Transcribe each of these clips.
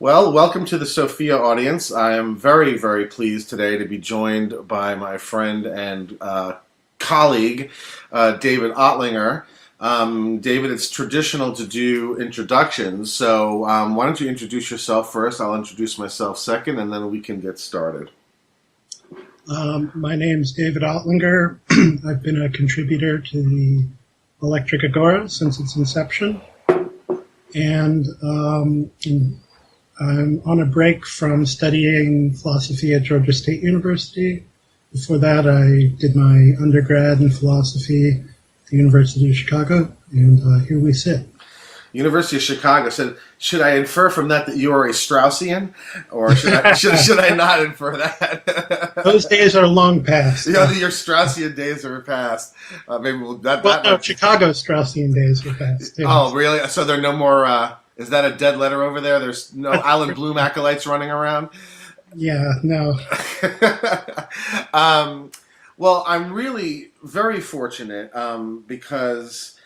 Well, welcome to the Sophia audience. I am very, very pleased today to be joined by my friend and colleague, David Ottlinger. David, it's traditional to do introductions, so why don't you introduce yourself first? I'll introduce myself second, and then we can get started. My name's David Ottlinger. I've been a contributor to the Electric Agora since its inception, and I'm on a break from studying philosophy at Georgia State University. Before that, I did my undergrad in philosophy at the University of Chicago, and here we sit. University of Chicago. So should I infer from that you are a Straussian, or should I not infer that? Those days are long past. Yeah, your Straussian days are past. Maybe Chicago Straussian days are past. Too. Oh, really? So there are no more. Is that a dead letter over there? There's no Alan Bloom acolytes running around? Yeah, no. Well, I'm really very fortunate because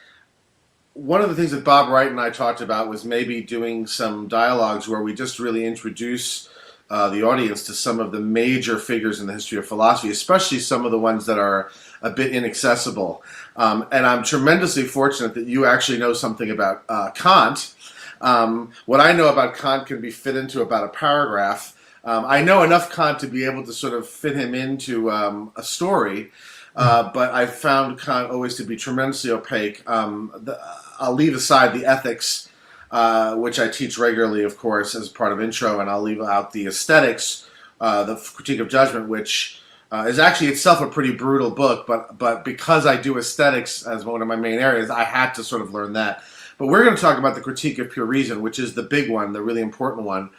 one of the things that Bob Wright and I talked about was maybe doing some dialogues where we just really introduce the audience to some of the major figures in the history of philosophy, especially some of the ones that are a bit inaccessible. And I'm tremendously fortunate that you actually know something about Kant. What I know about Kant can be fit into about a paragraph. I know enough Kant to be able to sort of fit him into a story, but I found Kant always to be tremendously opaque. I'll leave aside the ethics, which I teach regularly, of course, as part of intro, and I'll leave out the aesthetics, the critique of judgment, which is actually itself a pretty brutal book, but because I do aesthetics as one of my main areas, I had to sort of learn that. But we're going to talk about the critique of pure reason, which is the big one, the really important one.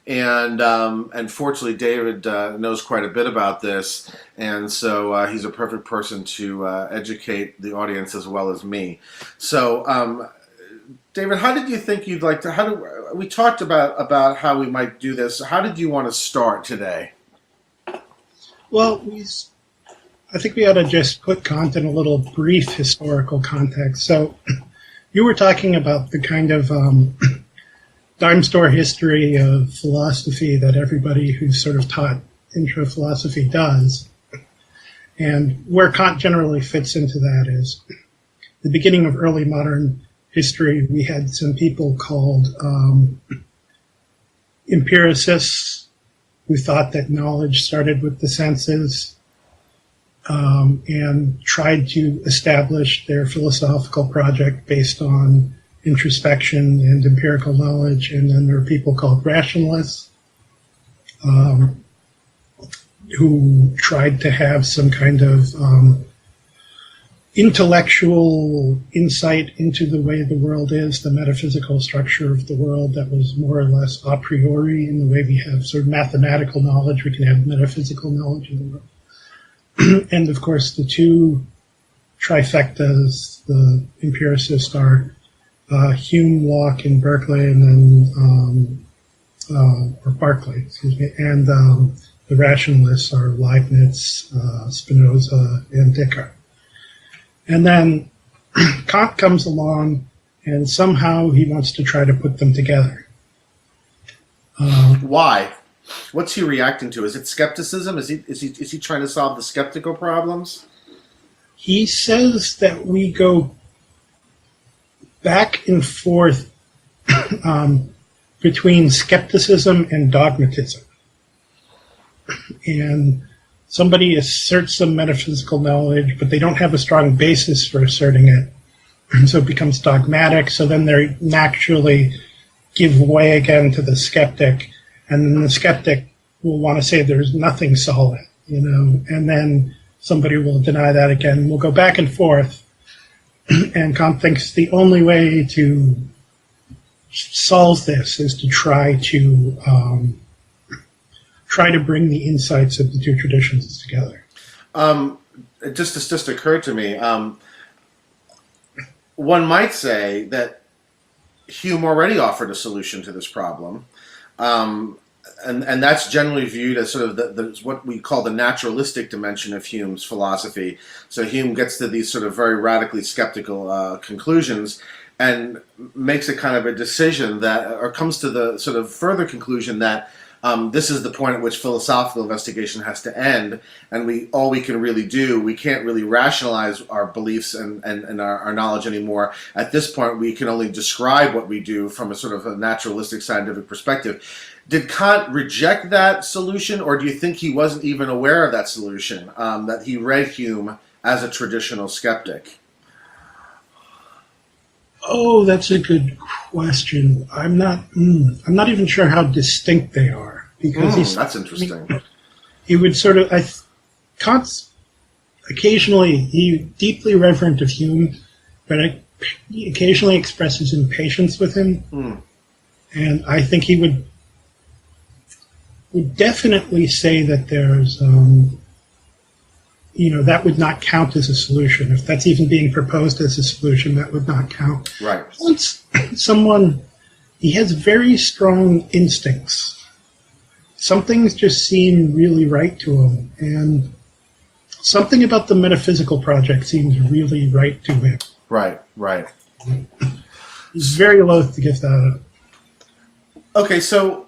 And fortunately, David knows quite a bit about this, and so he's a perfect person to educate the audience as well as me. So, David, how did you think you'd like to? We talked about how we might do this. How did you want to start today? Well, I think we ought to just put Kant in a little brief historical context. So. You were talking about the kind of dime store history of philosophy that everybody who's sort of taught intro philosophy does. And where Kant generally fits into that is the beginning of early modern history. We had some people called empiricists who thought that knowledge started with the senses. And tried to establish their philosophical project based on introspection and empirical knowledge. And then there are people called rationalists who tried to have some kind of intellectual insight into the way the world is, the metaphysical structure of the world that was more or less a priori in the way we have sort of mathematical knowledge. We can have metaphysical knowledge in the world. And of course, the two trifectas, the empiricists are Hume, Locke, and Berkeley, and then or Berkeley, excuse me, and the rationalists are Leibniz, Spinoza, and Descartes. And then Kant comes along, and somehow he wants to try to put them together. Why? What's he reacting to? Is it skepticism? Is he trying to solve the skeptical problems? He says that we go back and forth between skepticism and dogmatism. And somebody asserts some metaphysical knowledge, but they don't have a strong basis for asserting it. And so it becomes dogmatic. So then they naturally give way again to the skeptic. And then the skeptic will want to say there's nothing solid, and then somebody will deny that again. We'll go back and forth. And Kant thinks the only way to solve this is to try to bring the insights of the two traditions together. It just occurred to me. One might say that Hume already offered a solution to this problem. And that's generally viewed as sort of the what we call the naturalistic dimension of Hume's philosophy. So Hume gets to these sort of very radically skeptical conclusions, and makes a kind of a decision that, or comes to the sort of further conclusion that this is the point at which philosophical investigation has to end, and all we can really do, we can't really rationalize our beliefs and our knowledge anymore. At this point, we can only describe what we do from a sort of a naturalistic scientific perspective. Did Kant reject that solution, or do you think he wasn't even aware of that solution, that he read Hume as a traditional skeptic? Oh, that's a good question. I'm not even sure how distinct they are, because that's interesting. He would sort of, Kant's occasionally, he deeply reverent of Hume, but he occasionally expresses impatience with him, and I think he would definitely say that there's, that would not count as a solution. If that's even being proposed as a solution, that would not count. Right. Once he has very strong instincts. Some things just seem really right to him, and something about the metaphysical project seems really right to him. Right. He's very loath to give that up. Okay, so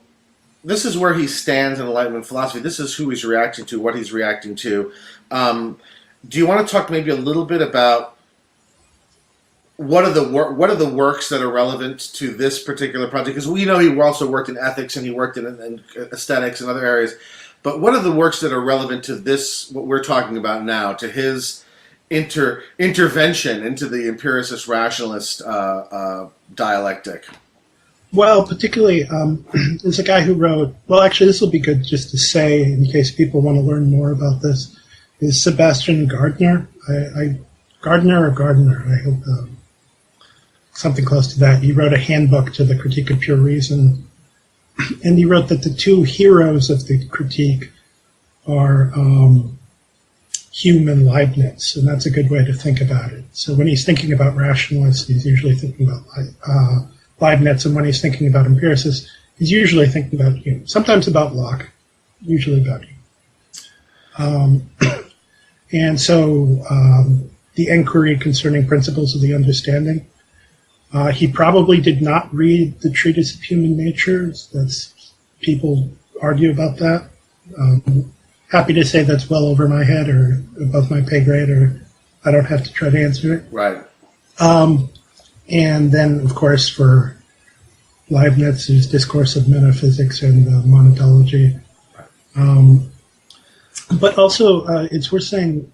this is where he stands in Enlightenment philosophy. This is who he's reacting to, what he's reacting to. Do you want to talk maybe a little bit about what are the works that are relevant to this particular project? Because we know he also worked in ethics and he worked in aesthetics and other areas. But what are the works that are relevant to this, what we're talking about now, to his intervention into the empiricist rationalist dialectic? Well, particularly, there's a guy who wrote, well, actually, this will be good just to say, in case people want to learn more about this, is Sebastian Gardner. Gardner, I hope, something close to that. He wrote a handbook to the Critique of Pure Reason, and he wrote that the two heroes of the critique are Hume and Leibniz, and that's a good way to think about it. So when he's thinking about rationalists, he's usually thinking about Leibniz, and when he's thinking about empiricists, he's usually thinking about Hume. Sometimes about Locke, usually about Hume. And so the inquiry concerning principles of the understanding, he probably did not read the Treatise of Human Nature. People argue about that. Happy to say that's well over my head or above my pay grade, or I don't have to try to answer it. Right. And then, of course, for Leibniz's Discourse of Metaphysics and Monadology. But also, it's worth saying,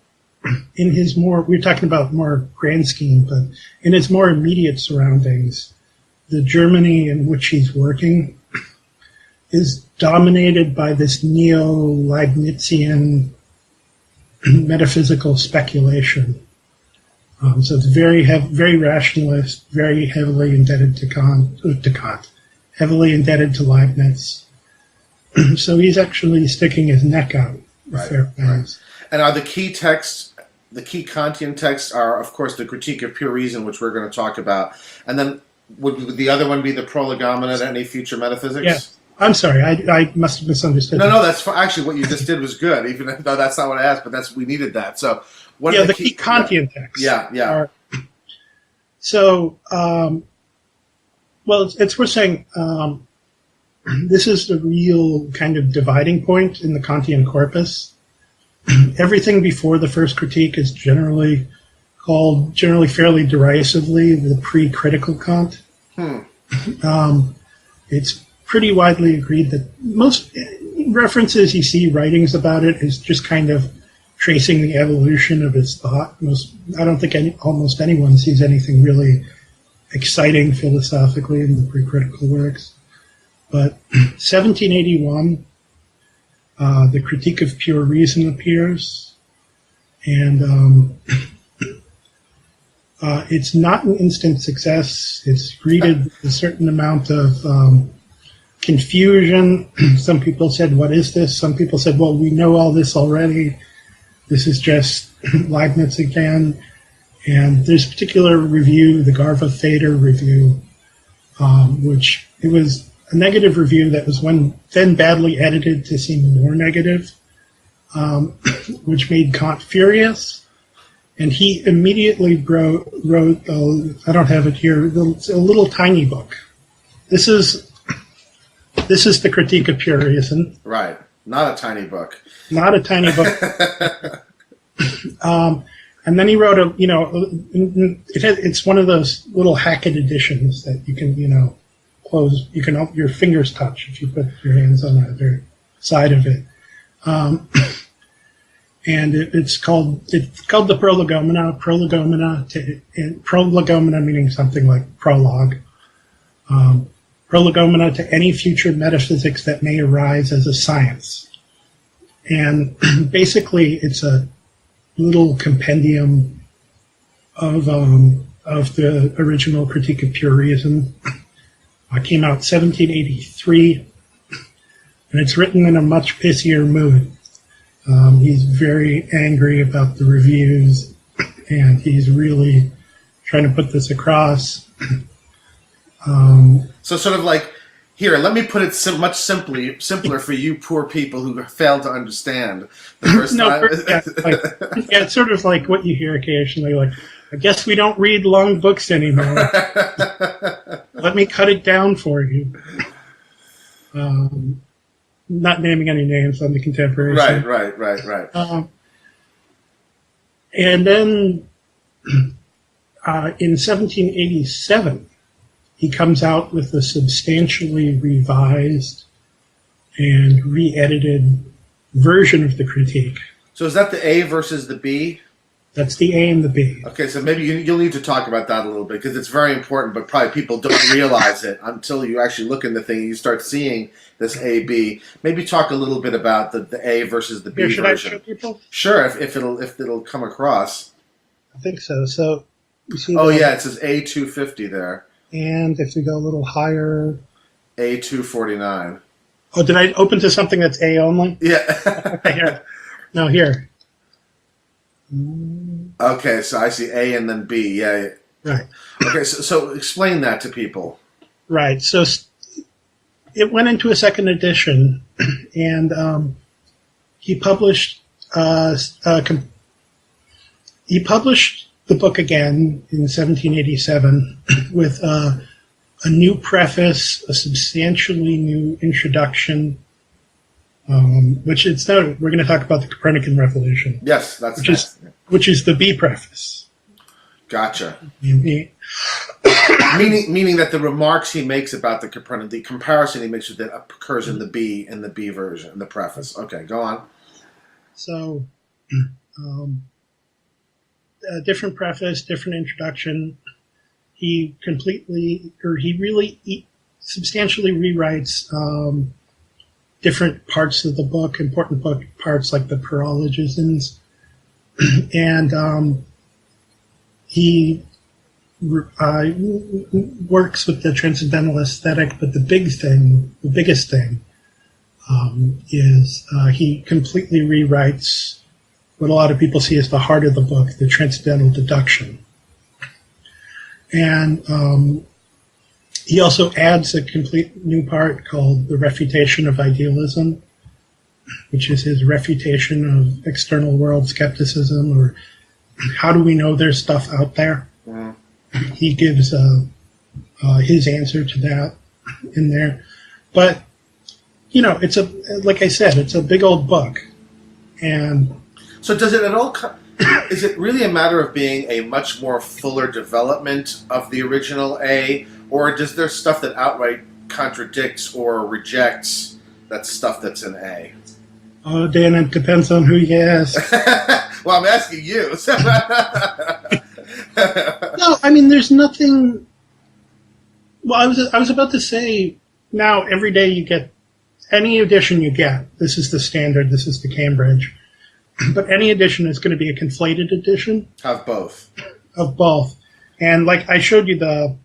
in his we're talking about more grand scheme, but in his more immediate surroundings, the Germany in which he's working is dominated by this neo-Leibnizian metaphysical speculation. So it's very rationalist, very heavily indebted to Kant, heavily indebted to Leibniz. So he's actually sticking his neck out. Right. And are the key texts, the key Kantian texts are, of course, the Critique of Pure Reason, which we're going to talk about. And then would the other one be the Prolegomena to any future metaphysics? Yes. I'm sorry, I must have misunderstood. No, that's actually what you just did was good, even though that's not what I asked, but we needed that. So what are the key Kantian texts? Yeah. So, well, it's worth saying this is the real kind of dividing point in the Kantian corpus. Everything before the first critique is generally fairly derisively, the pre-critical Kant. It's pretty widely agreed that most references you see writings about it is just kind of tracing the evolution of his thought. I don't think almost anyone sees anything really exciting philosophically in the pre-critical works. But 1781, the Critique of Pure Reason appears, and it's not an instant success. It's greeted with a certain amount of confusion. Some people said, what is this? Some people said, well, we know all this already. This is just Leibniz again. And there's a particular review, the Garva Thader review, which it was a negative review that was then badly edited to seem more negative, which made Kant furious. And he immediately wrote I don't have it here, it's a little tiny book. This is the Critique of Pure Reason. Right. Not a tiny book. Not a tiny book. And then he wrote it's one of those little Hackett editions that you can, close, you can your fingers touch if you put your hands on either side of it. And it's called the Prolegomena. Prolegomena meaning something like prologue. Prolegomena to any future metaphysics that may arise as a science. And basically, it's a little compendium of the original Critique of Pure Reason. It came out 1783, and it's written in a much pissier mood. He's very angry about the reviews, and he's really trying to put this across. So sort of like, here, let me put it much simpler for you poor people who failed to understand the first time. It's sort of like what you hear occasionally, like, I guess we don't read long books anymore. Let me cut it down for you. Not naming any names on the contemporary scene. Right. And then in 1787, he comes out with a substantially revised and re-edited version of the critique. So is that the A versus the B? That's the A and the B. Okay, so maybe you'll need to talk about that a little bit, because it's very important, but probably people don't realize it until you actually look in the thing and you start seeing this A, B. Maybe talk a little bit about the A versus the B version. Should I show people? Sure, if it'll come across. I think so. So you see. Oh yeah, it says A250 there. And if we go a little higher, A249. Oh, did I open to something that's A only? Yeah. Okay, here. No, here. Okay, so I see A and then B. Yeah. Right. Okay, so explain that to people. Right. So it went into a second edition, and he published the book again in 1787 with a new preface, a substantially new introduction, which it's now we're going to talk about the Copernican revolution. Yes, which is the B preface. Gotcha. Meaning that the remarks he makes about the Copernican, the comparison he makes with it occurs in the B version, in the preface. Okay, go on. So, different preface, different introduction. He substantially rewrites different parts of the book, important book parts like the Prolegomena, and he works with the transcendental aesthetic. But the biggest thing, is he completely rewrites what a lot of people see as the heart of the book, the transcendental deduction. And he also adds a complete new part called the refutation of idealism, which is his refutation of external world skepticism, or how do we know there's stuff out there? Yeah. He gives his answer to that in there. But, it's like I said, it's a big old book. And so does it at all is it really a matter of being a much more fuller development of the original A, or does there stuff that outright contradicts or rejects that stuff that's in A? Oh, Dan, it depends on who you ask. Well, I'm asking you. No, I mean, there's nothing. Well, I was about to say, now every day you get any edition you get. This is the standard. This is the Cambridge. But any edition is going to be a conflated edition. Of both. Of both. And like I showed you the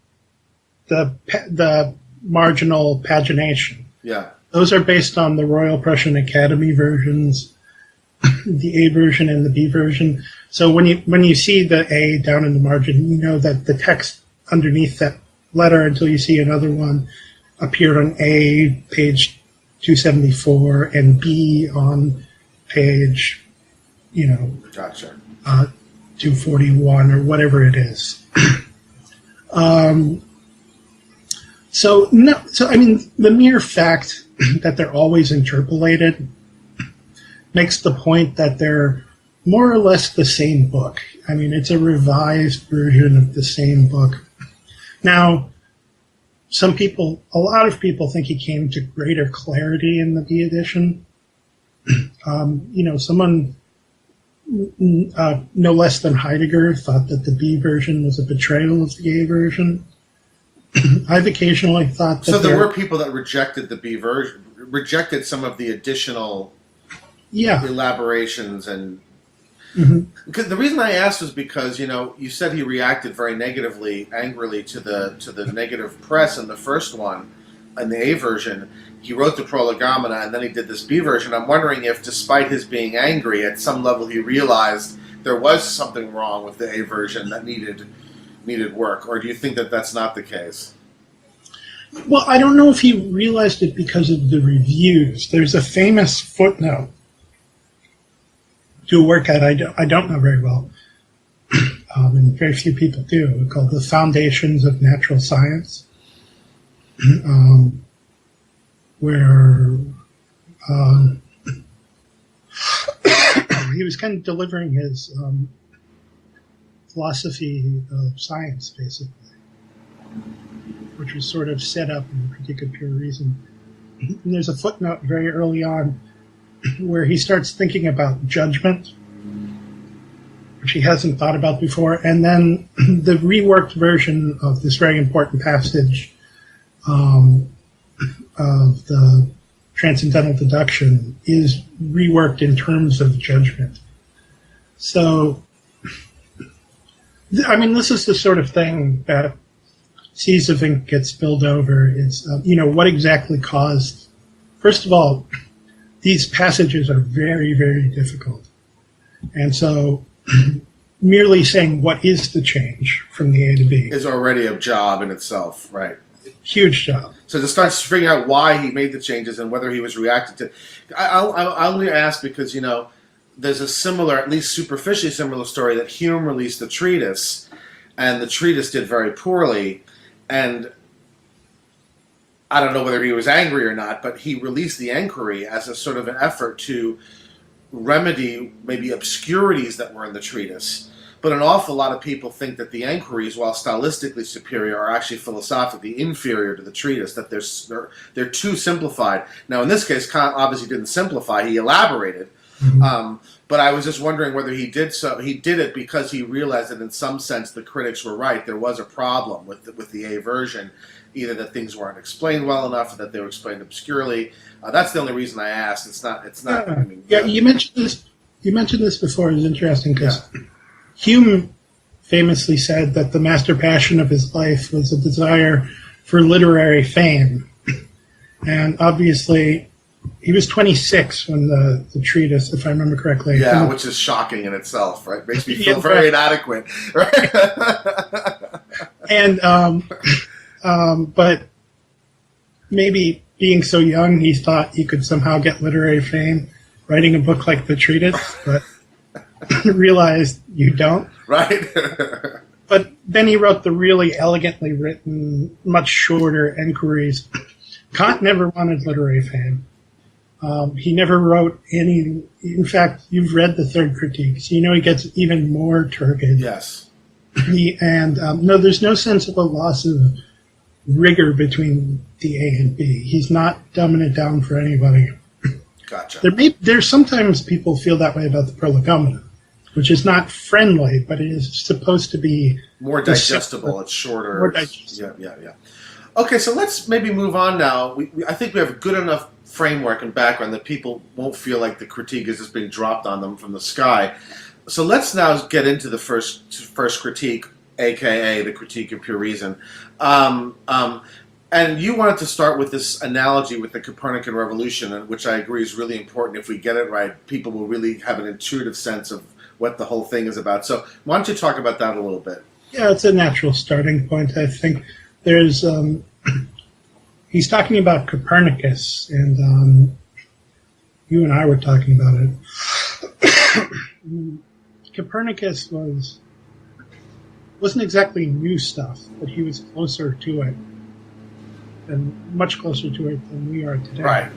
marginal pagination. Yeah. Those are based on the Royal Prussian Academy versions, the A version and the B version. So when you see the A down in the margin, you know that the text underneath that letter until you see another one appeared on A, page 274, and B on page, Gotcha. 241 or whatever it is. I mean, the mere fact that they're always interpolated makes the point that they're more or less the same book. I mean, it's a revised version of the same book. Now, a lot of people think he came to greater clarity in the B edition. Someone no less than Heidegger thought that the B version was a betrayal of the A version. I've occasionally thought that. So there were people that rejected the B version, rejected some of the additional elaborations and. Mm-hmm. The reason I asked was because you said he reacted very angrily to the negative press in the first one, in the A version. He wrote the Prolegomena and then he did this B version. I'm wondering if, despite his being angry, at some level he realized there was something wrong with the A version that needed work, or do you think that that's not the case? Well, I don't know if he realized it because of the reviews. There's a famous footnote to a work that I don't know very well, and very few people do, called The Foundations of Natural Science, where he was kind of delivering his philosophy of science, basically, which was sort of set up in the Critique of Pure Reason. And there's a footnote very early on where he starts thinking about judgment, which he hasn't thought about before, and then the reworked version of this very important passage of the transcendental deduction is reworked in terms of judgment. So, I mean, this is the sort of thing that seas of ink get spilled over. Is what exactly caused. First of all, these passages are very, very difficult, and so merely saying what is the change from the A to B is already a job in itself, right? Huge job. So to start figuring out why he made the changes and whether he was reacting to, I'll only ask because there's a similar, at least superficially similar story that Hume released the treatise, and the treatise did very poorly, and I don't know whether he was angry or not, but he released the Enquiry as a sort of an effort to remedy maybe obscurities that were in the treatise. But an awful lot of people think that the Enquiries, while stylistically superior, are actually philosophically inferior to the treatise, that they're too simplified. Now, in this case, Kant obviously didn't simplify, he elaborated. Mm-hmm. But I was just wondering whether he did so. He did it because he realized that in some sense the critics were right. There was a problem with the A version, either that things weren't explained well enough, or that they were explained obscurely. That's the only reason I asked. It's not. I mean, you mentioned this. You mentioned this before. It's interesting because Hume famously said that the master passion of his life was a desire for literary fame, and obviously he was 26 when the treatise, if I remember correctly. Yeah, which is shocking in itself, right? Makes me feel very inadequate, right? And but maybe being so young, he thought he could somehow get literary fame writing a book like the treatise, but realized you don't. Right. But then he wrote the really elegantly written, much shorter Enquiries. Kant never wanted literary fame. He never wrote any. In fact, you've read the third critique, so he gets even more turgid. Yes. No, there's no sense of a loss of rigor between the A and B. He's not dumbing it down for anybody. Gotcha. There's sometimes people feel that way about the Prolegomena, which is not friendly, but it is supposed to be more digestible. It's shorter. More digestible. Yeah. Okay, so let's maybe move on now. I think we have a good enough framework and background that people won't feel like the critique is just being dropped on them from the sky. So let's now get into the first critique, aka the Critique of Pure Reason. And you wanted to start with this analogy with the Copernican revolution, which I agree is really important. If we get it right, people will really have an intuitive sense of what the whole thing is about. So why don't you talk about that a little bit? Yeah, it's a natural starting point, I think. There's he's talking about Copernicus, and you and I were talking about it. Copernicus wasn't exactly new stuff, but he was closer to it, and much closer to it than we are today. Right.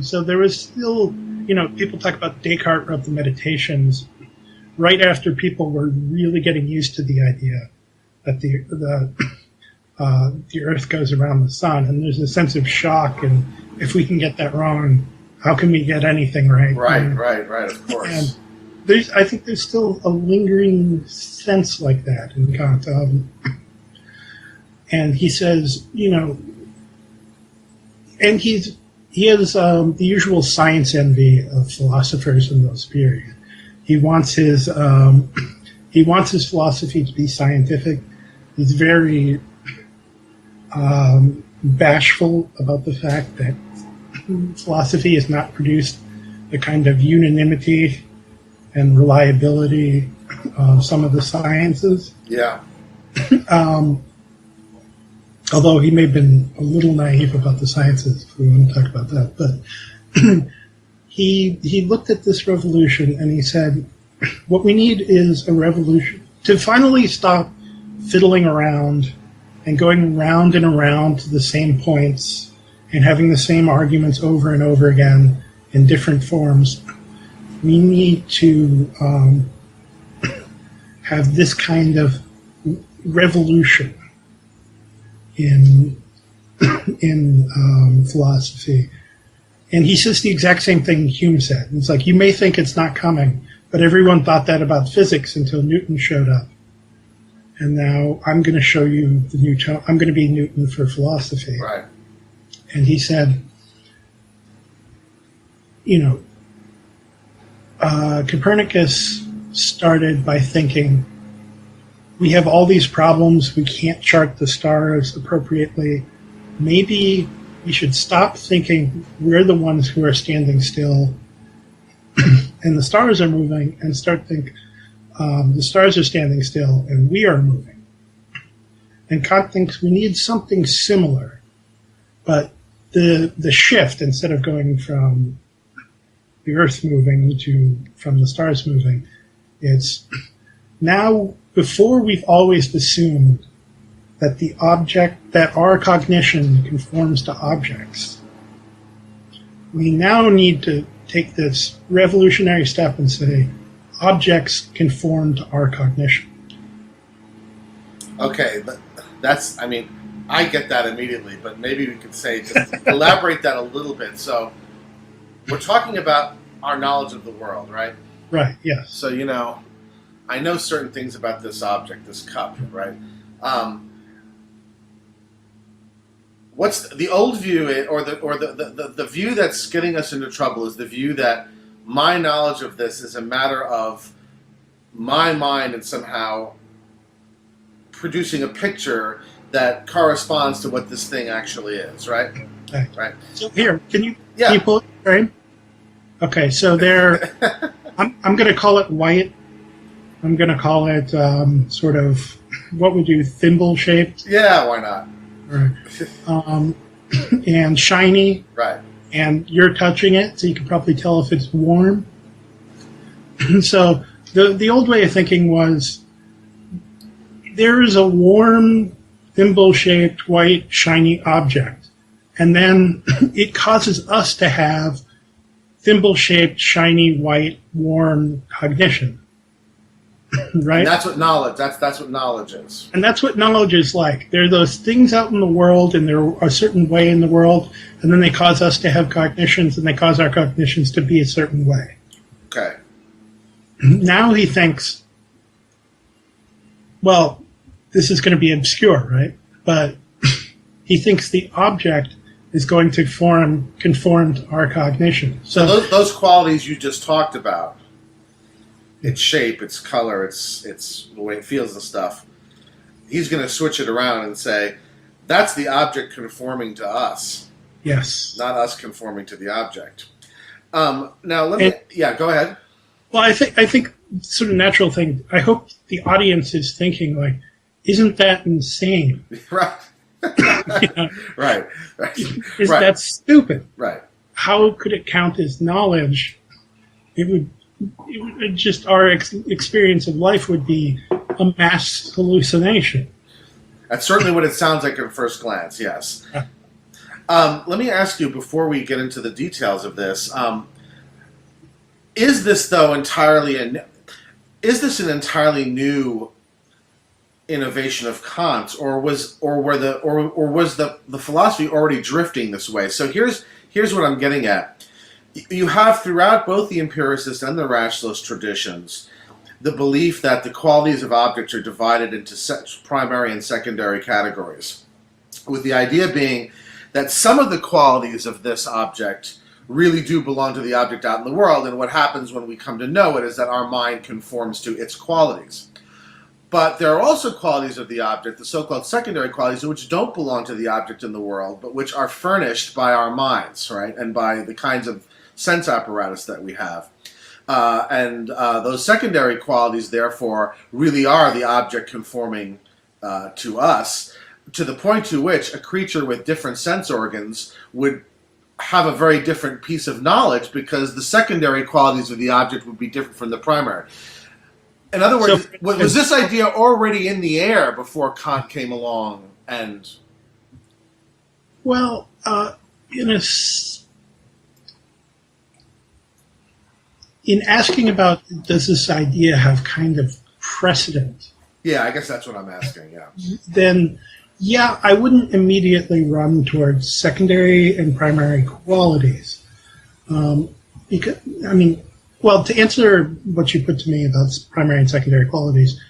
So there was still, people talk about Descartes wrote the Meditations right after people were really getting used to the idea that the Earth goes around the sun, and there's a sense of shock, and if we can get that wrong, how can we get anything right? Right, of course. And I think there's still a lingering sense like that in Kant. And he says, and he has the usual science envy of philosophers in those periods. He wants his philosophy to be scientific. He's very bashful about the fact that philosophy has not produced the kind of unanimity and reliability of some of the sciences. Yeah. Although he may have been a little naive about the sciences, if we want to talk about that. But he looked at this revolution and he said, what we need is a revolution to finally stop fiddling around and going round and around to the same points and having the same arguments over and over again in different forms. We need to have this kind of revolution in philosophy. And he says the exact same thing Hume said. It's like, you may think it's not coming, but everyone thought that about physics until Newton showed up. And now I'm going to show you the new tone. I'm going to be Newton for philosophy. Right. And he said, Copernicus started by thinking, we have all these problems, we can't chart the stars appropriately. Maybe we should stop thinking we're the ones who are standing still and the stars are moving, and start think the stars are standing still and we are moving. And Kant thinks we need something similar, but the shift, instead of going from the Earth moving to from the stars moving, it's now, before we've always assumed that our cognition conforms to objects, we now need to take this revolutionary step and say, objects conform to our cognition. Okay, but I get that immediately, but maybe we could say, just elaborate that a little bit. So, we're talking about our knowledge of the world, right? Right, yes. So, I know certain things about this object, this cup, right? What's the old view, or the view that's getting us into trouble is the view that my knowledge of this is a matter of my mind and somehow producing a picture that corresponds to what this thing actually is, right? Okay. Right. So here, can you pull it frame? Okay, so there, I'm going to call it white. I'm going to call it sort of, what would you, thimble shaped? Yeah, why not? Right. And shiny. Right. And you're touching it, so you can probably tell if it's warm. So the old way of thinking was, there is a warm, thimble-shaped, white, shiny object, and then it causes us to have thimble-shaped, shiny, white, warm cognition. Right? And that's what knowledge. That's what knowledge is. And that's what knowledge is like. There are those things out in the world, and they're a certain way in the world, and then they cause us to have cognitions, and they cause our cognitions to be a certain way. Okay. Now he thinks, well, this is going to be obscure, right? But he thinks the object is going to conform to our cognition. So those qualities you just talked about, its shape, its color, its the way it feels and stuff, he's going to switch it around and say, that's the object conforming to us. Yes. Not us conforming to the object. Now, go ahead. Well, I think sort of natural thing, I hope the audience is thinking, like, isn't that insane? Right. Right. That's stupid. Right. How could it count as knowledge? It would just our experience of life would be a mass hallucination. That's certainly what it sounds like at first glance, yes. Let me ask you, before we get into the details of this, is this, though, is this an entirely new innovation of Kant's, or was the philosophy already drifting this way? So here's what I'm getting at. You have throughout both the empiricist and the rationalist traditions the belief that the qualities of objects are divided into primary and secondary categories, with the idea being that some of the qualities of this object really do belong to the object out in the world, and what happens when we come to know it is that our mind conforms to its qualities. But there are also qualities of the object, the so-called secondary qualities, which don't belong to the object in the world, but which are furnished by our minds, right, and by the kinds of sense apparatus that we have. Those secondary qualities, therefore, really are the object conforming to us, to the point to which a creature with different sense organs would have a very different piece of knowledge, because the secondary qualities of the object would be different from the primary. In other words, was this idea already in the air before Kant came along? And well, in asking about, does this idea have kind of precedent? Yeah, I guess that's what I'm asking, yeah. Then, yeah, I wouldn't immediately run towards secondary and primary qualities. Because, well, to answer what you put to me about primary and secondary qualities,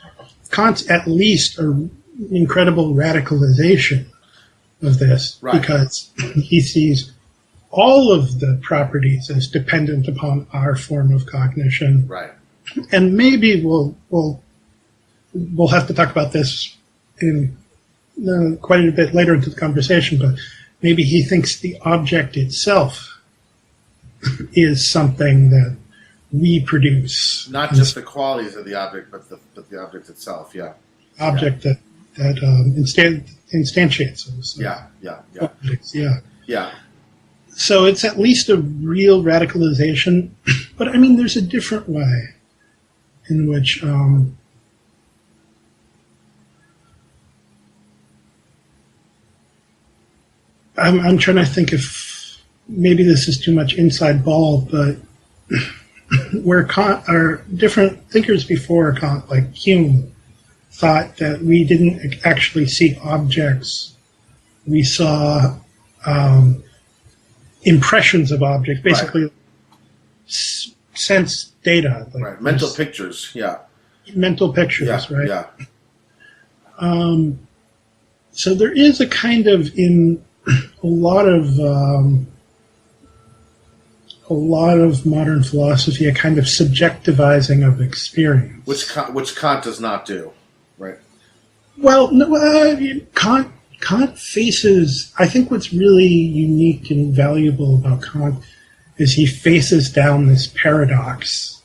Kant's at least an incredible radicalization of this, right, because he sees all of the properties as dependent upon our form of cognition. Right. And maybe we'll have to talk about this in quite a bit later into the conversation, but maybe he thinks the object itself is something that we produce. Not just the qualities of the object, but the object itself, yeah. Object that instantiates us. Yeah. Objects, yeah. Yeah. So it's at least a real radicalization, but there's a different way in which I'm trying to think if maybe this is too much inside ball, but where Kant, or different thinkers before Kant, like Hume, thought that we didn't actually see objects, we saw impressions of objects, basically, right, sense data. Like right, mental pictures, yeah. Mental pictures, yeah, right? Yeah. So there is a kind of, in a lot of modern philosophy, a kind of subjectivizing of experience, which Kant does not do, right? Well, no, Kant faces, I think what's really unique and valuable about Kant is he faces down this paradox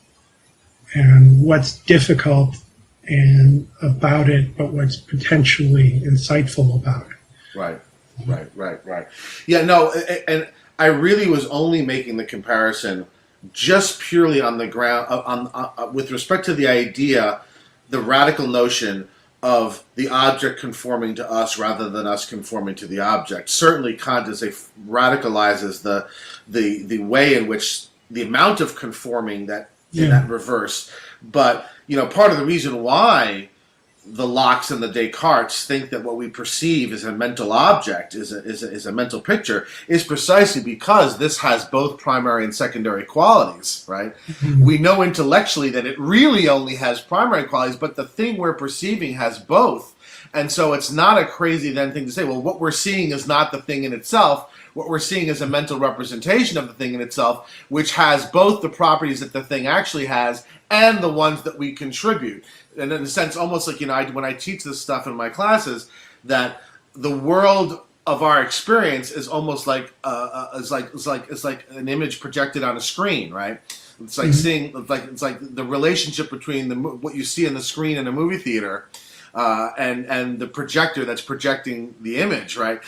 and what's difficult and about it, but what's potentially insightful about it. Right. Yeah, no, and I really was only making the comparison just purely on the ground, with respect to the idea, the radical notion of the object conforming to us rather than us conforming to the object. Certainly, Kant radicalizes the way in which the amount of conforming that in that reverse. But part of the reason why the Locke's and the Descartes think that what we perceive as a mental object is a mental picture is precisely because this has both primary and secondary qualities, right? Mm-hmm. We know intellectually that it really only has primary qualities, but the thing we're perceiving has both. And so it's not a crazy then thing to say, well, what we're seeing is not the thing in itself. What we're seeing is a mental representation of the thing in itself, which has both the properties that the thing actually has and the ones that we contribute. And in a sense, almost like, when I teach this stuff in my classes, that the world of our experience is almost like it's like an image projected on a screen, right? It's like seeing, it's like the relationship between what you see on the screen in a movie theater and the projector that's projecting the image, right?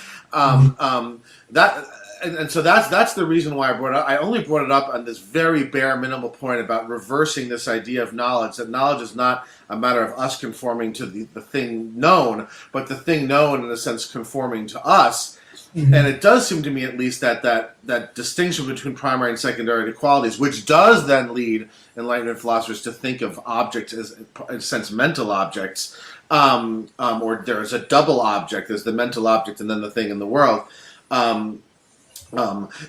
and so that's the reason why I brought it up. I only brought it up on this very bare minimal point about reversing this idea of knowledge, that knowledge is not a matter of us conforming to the thing known, but the thing known, in a sense, conforming to us. Mm-hmm. And it does seem to me, at least, that distinction between primary and secondary qualities, which does then lead Enlightenment philosophers to think of objects as, in a sense, mental objects, or there is a double object. There's the mental object and then the thing in the world.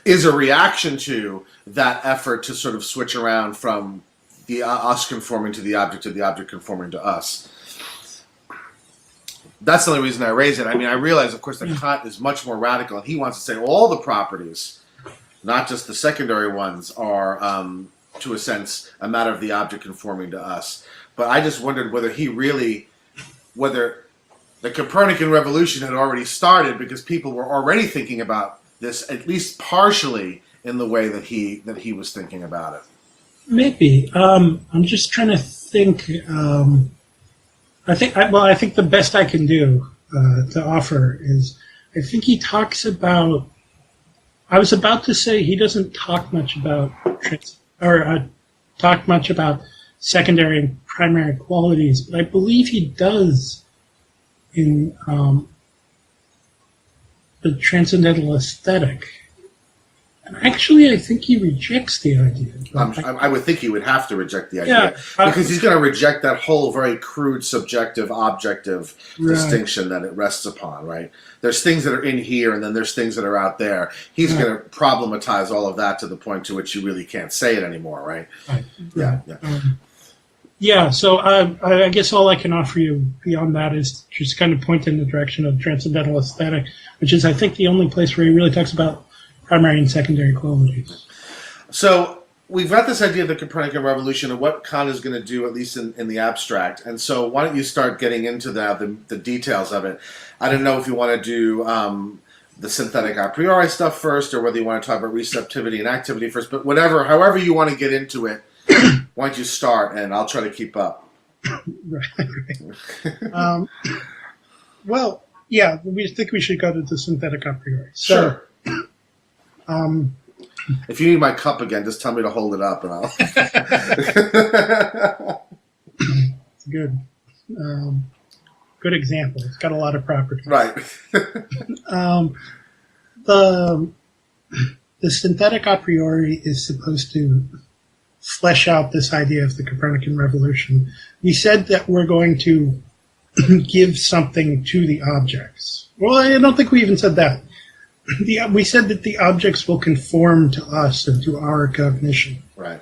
Is a reaction to that effort to sort of switch around from the us conforming to the object conforming to us. That's the only reason I raise it. I mean, I realize, of course, that Kant is much more radical, and he wants to say all the properties, not just the secondary ones, are, to a sense, a matter of the object conforming to us. But I just wondered whether the Copernican revolution had already started because people were already thinking about this, at least partially, in the way that he was thinking about it. Maybe. I'm just trying to think. I think the best I can do to offer is, I think he talks about. I was about to say he doesn't talk much about secondary and primary qualities, but I believe he does in the transcendental aesthetic. And actually, I think he rejects the idea. I would think he would have to reject the idea, because he's going to reject that whole very crude, subjective, objective distinction that it rests upon, right? There's things that are in here, and then there's things that are out there. He's going to problematize all of that to the point to which you really can't say it anymore, right? Yeah. So I guess all I can offer you beyond that is just kind of point in the direction of transcendental aesthetic, which is, I think, the only place where he really talks about primary and secondary qualities. So we've got this idea of the Copernican revolution and what Kant is going to do, at least in the abstract. And so why don't you start getting into the details of it? I don't know if you want to do the synthetic a priori stuff first, or whether you want to talk about receptivity and activity first. But however you want to get into it, why don't you start, and I'll try to keep up. Right. Well, yeah, we think we should go to the synthetic a priori. So, sure. If you need my cup again, just tell me to hold it up, and I'll. It's good. Good example. It's got a lot of properties. Right. The synthetic a priori is supposed to flesh out this idea of the Copernican revolution. We said that we're going to give something to the objects. Well, I don't think we even said that. We said that the objects will conform to us and to our cognition. Right.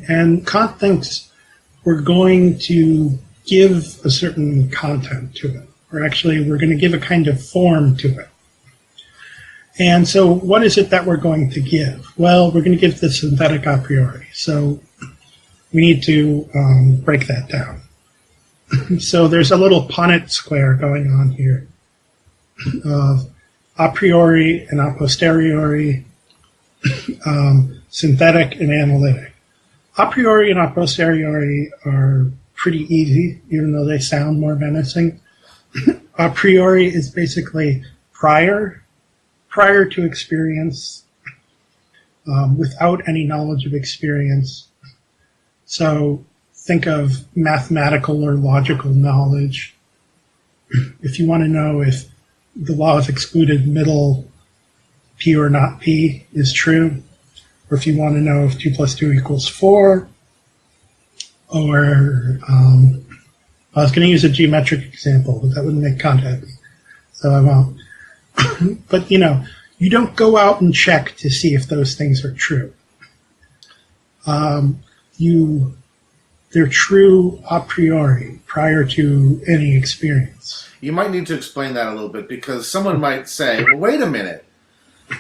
And Kant thinks we're going to give a certain content to it. Or actually, we're going to give a kind of form to it. And so what is it that we're going to give? Well, we're going to give the synthetic a priori. So we need to break that down. So there's a little Punnett square going on here of a priori and a posteriori, synthetic and analytic. A priori and a posteriori are pretty easy, even though they sound more menacing. A priori is basically prior to experience, without any knowledge of experience. So think of mathematical or logical knowledge. If you want to know if the law of excluded middle P or not P is true, or if you want to know if 2 + 2 = 4, or I was going to use a geometric example, but that wouldn't make Kant happy, so I won't. But, you don't go out and check to see if those things are true. They're true a priori, prior to any experience. You might need to explain that a little bit, because someone might say, well, wait a minute.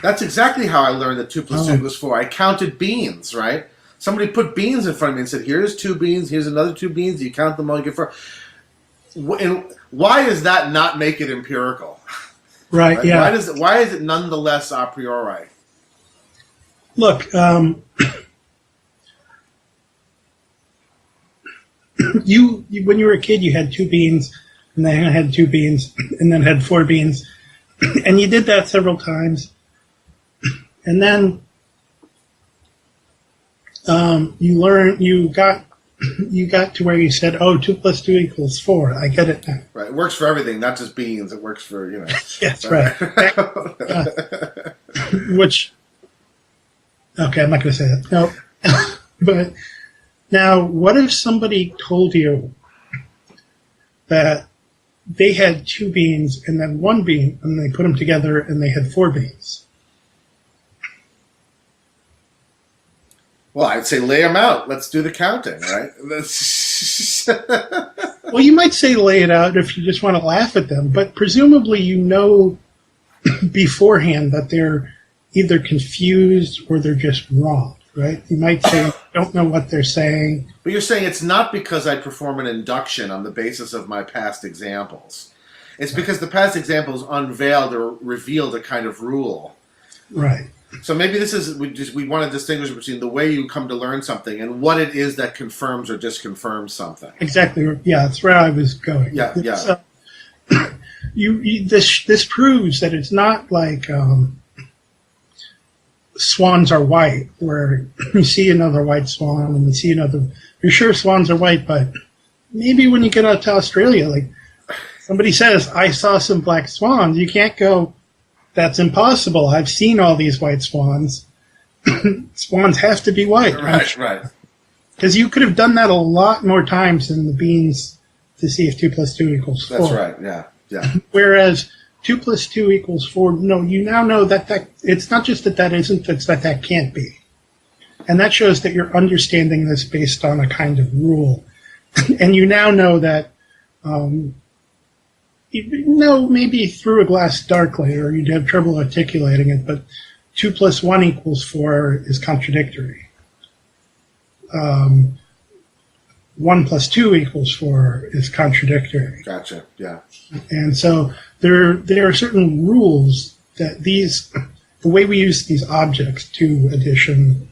That's exactly how I learned that 2 + 2 = 4. I counted beans, right? Somebody put beans in front of me and said, here's 2 beans, here's another 2 beans, you count them all, you get 4. And why does that not make it empirical? Right, yeah. Why is it nonetheless a priori? Look, when you were a kid, you had 2 beans, and then had 2 beans, and then had 4 beans, and you did that several times. And then you got to where you said, oh, 2 plus 2 equals 4. I get it now. Right. It works for everything, not just beans. It works for, That's right. Which, okay, I'm not going to say that. No. But now, what if somebody told you that they had 2 beans and then 1 bean, and they put them together and they had 4 beans? Well, I'd say lay them out. Let's do the counting, right? Well, you might say lay it out if you just want to laugh at them, but presumably you know beforehand that they're either confused or they're just wrong, right? You might say, don't know what they're saying. But you're saying it's not because I perform an induction on the basis of my past examples. It's because the past examples unveiled or revealed a kind of rule. Right. So maybe this is, we want to distinguish between the way you come to learn something and what it is that confirms or disconfirms something. Exactly. Yeah, that's where I was going. Yeah, yeah. So, this proves that it's not like swans are white, where you see another white swan and you see another. You're sure swans are white, but maybe when you get out to Australia, like somebody says, I saw some black swans, you can't go, that's impossible. I've seen all these white swans. Swans have to be white. Right, right. Because you could have done that a lot more times than the beans to see if 2 plus 2 equals 4. That's right, yeah, yeah. Whereas 2 plus 2 equals 4, no, you now know that it's not just that isn't, it's that can't be. And that shows that you're understanding this based on a kind of rule. And you now know that, maybe through a glass darkly, or you'd have trouble articulating it, but 2 plus 1 equals 4 is contradictory. 1 plus 2 equals 4 is contradictory. Gotcha, yeah. And so there are certain rules that the way we use these objects, 2 addition,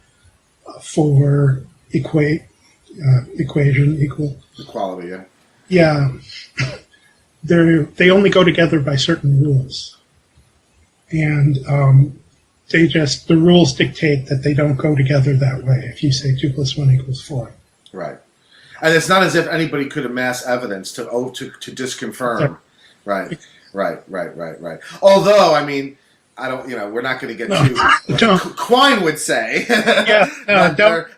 4 equation, equal. Equality, yeah. Yeah. They only go together by certain rules. And the rules dictate that they don't go together that way if you say 2 plus 1 equals 4. Right. And it's not as if anybody could amass evidence to disconfirm. Right. Although, I mean, I don't, we're not going to get too. Quine would say. Yeah, there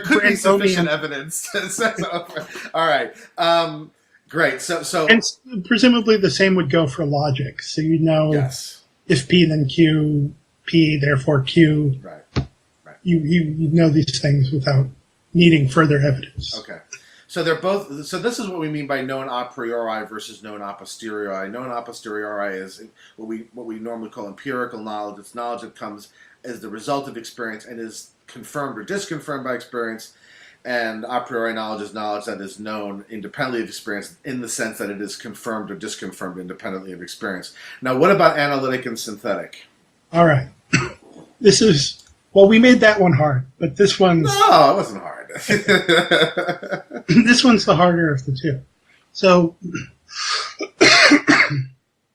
could be sufficient evidence. All right. Great. So, and presumably the same would go for logic. So you know, yes. If P then Q, P therefore Q. Right. You know these things without needing further evidence. Okay. So they're both. So this is what we mean by known a priori versus known a posteriori. Known a posteriori is what we normally call empirical knowledge. It's knowledge that comes as the result of experience and is confirmed or disconfirmed by experience. And a priori knowledge is knowledge that is known independently of experience in the sense that it is confirmed or disconfirmed independently of experience. Now, what about analytic and synthetic? All right. We made that one hard, but this one's... No, it wasn't hard. This one's the harder of the two. So,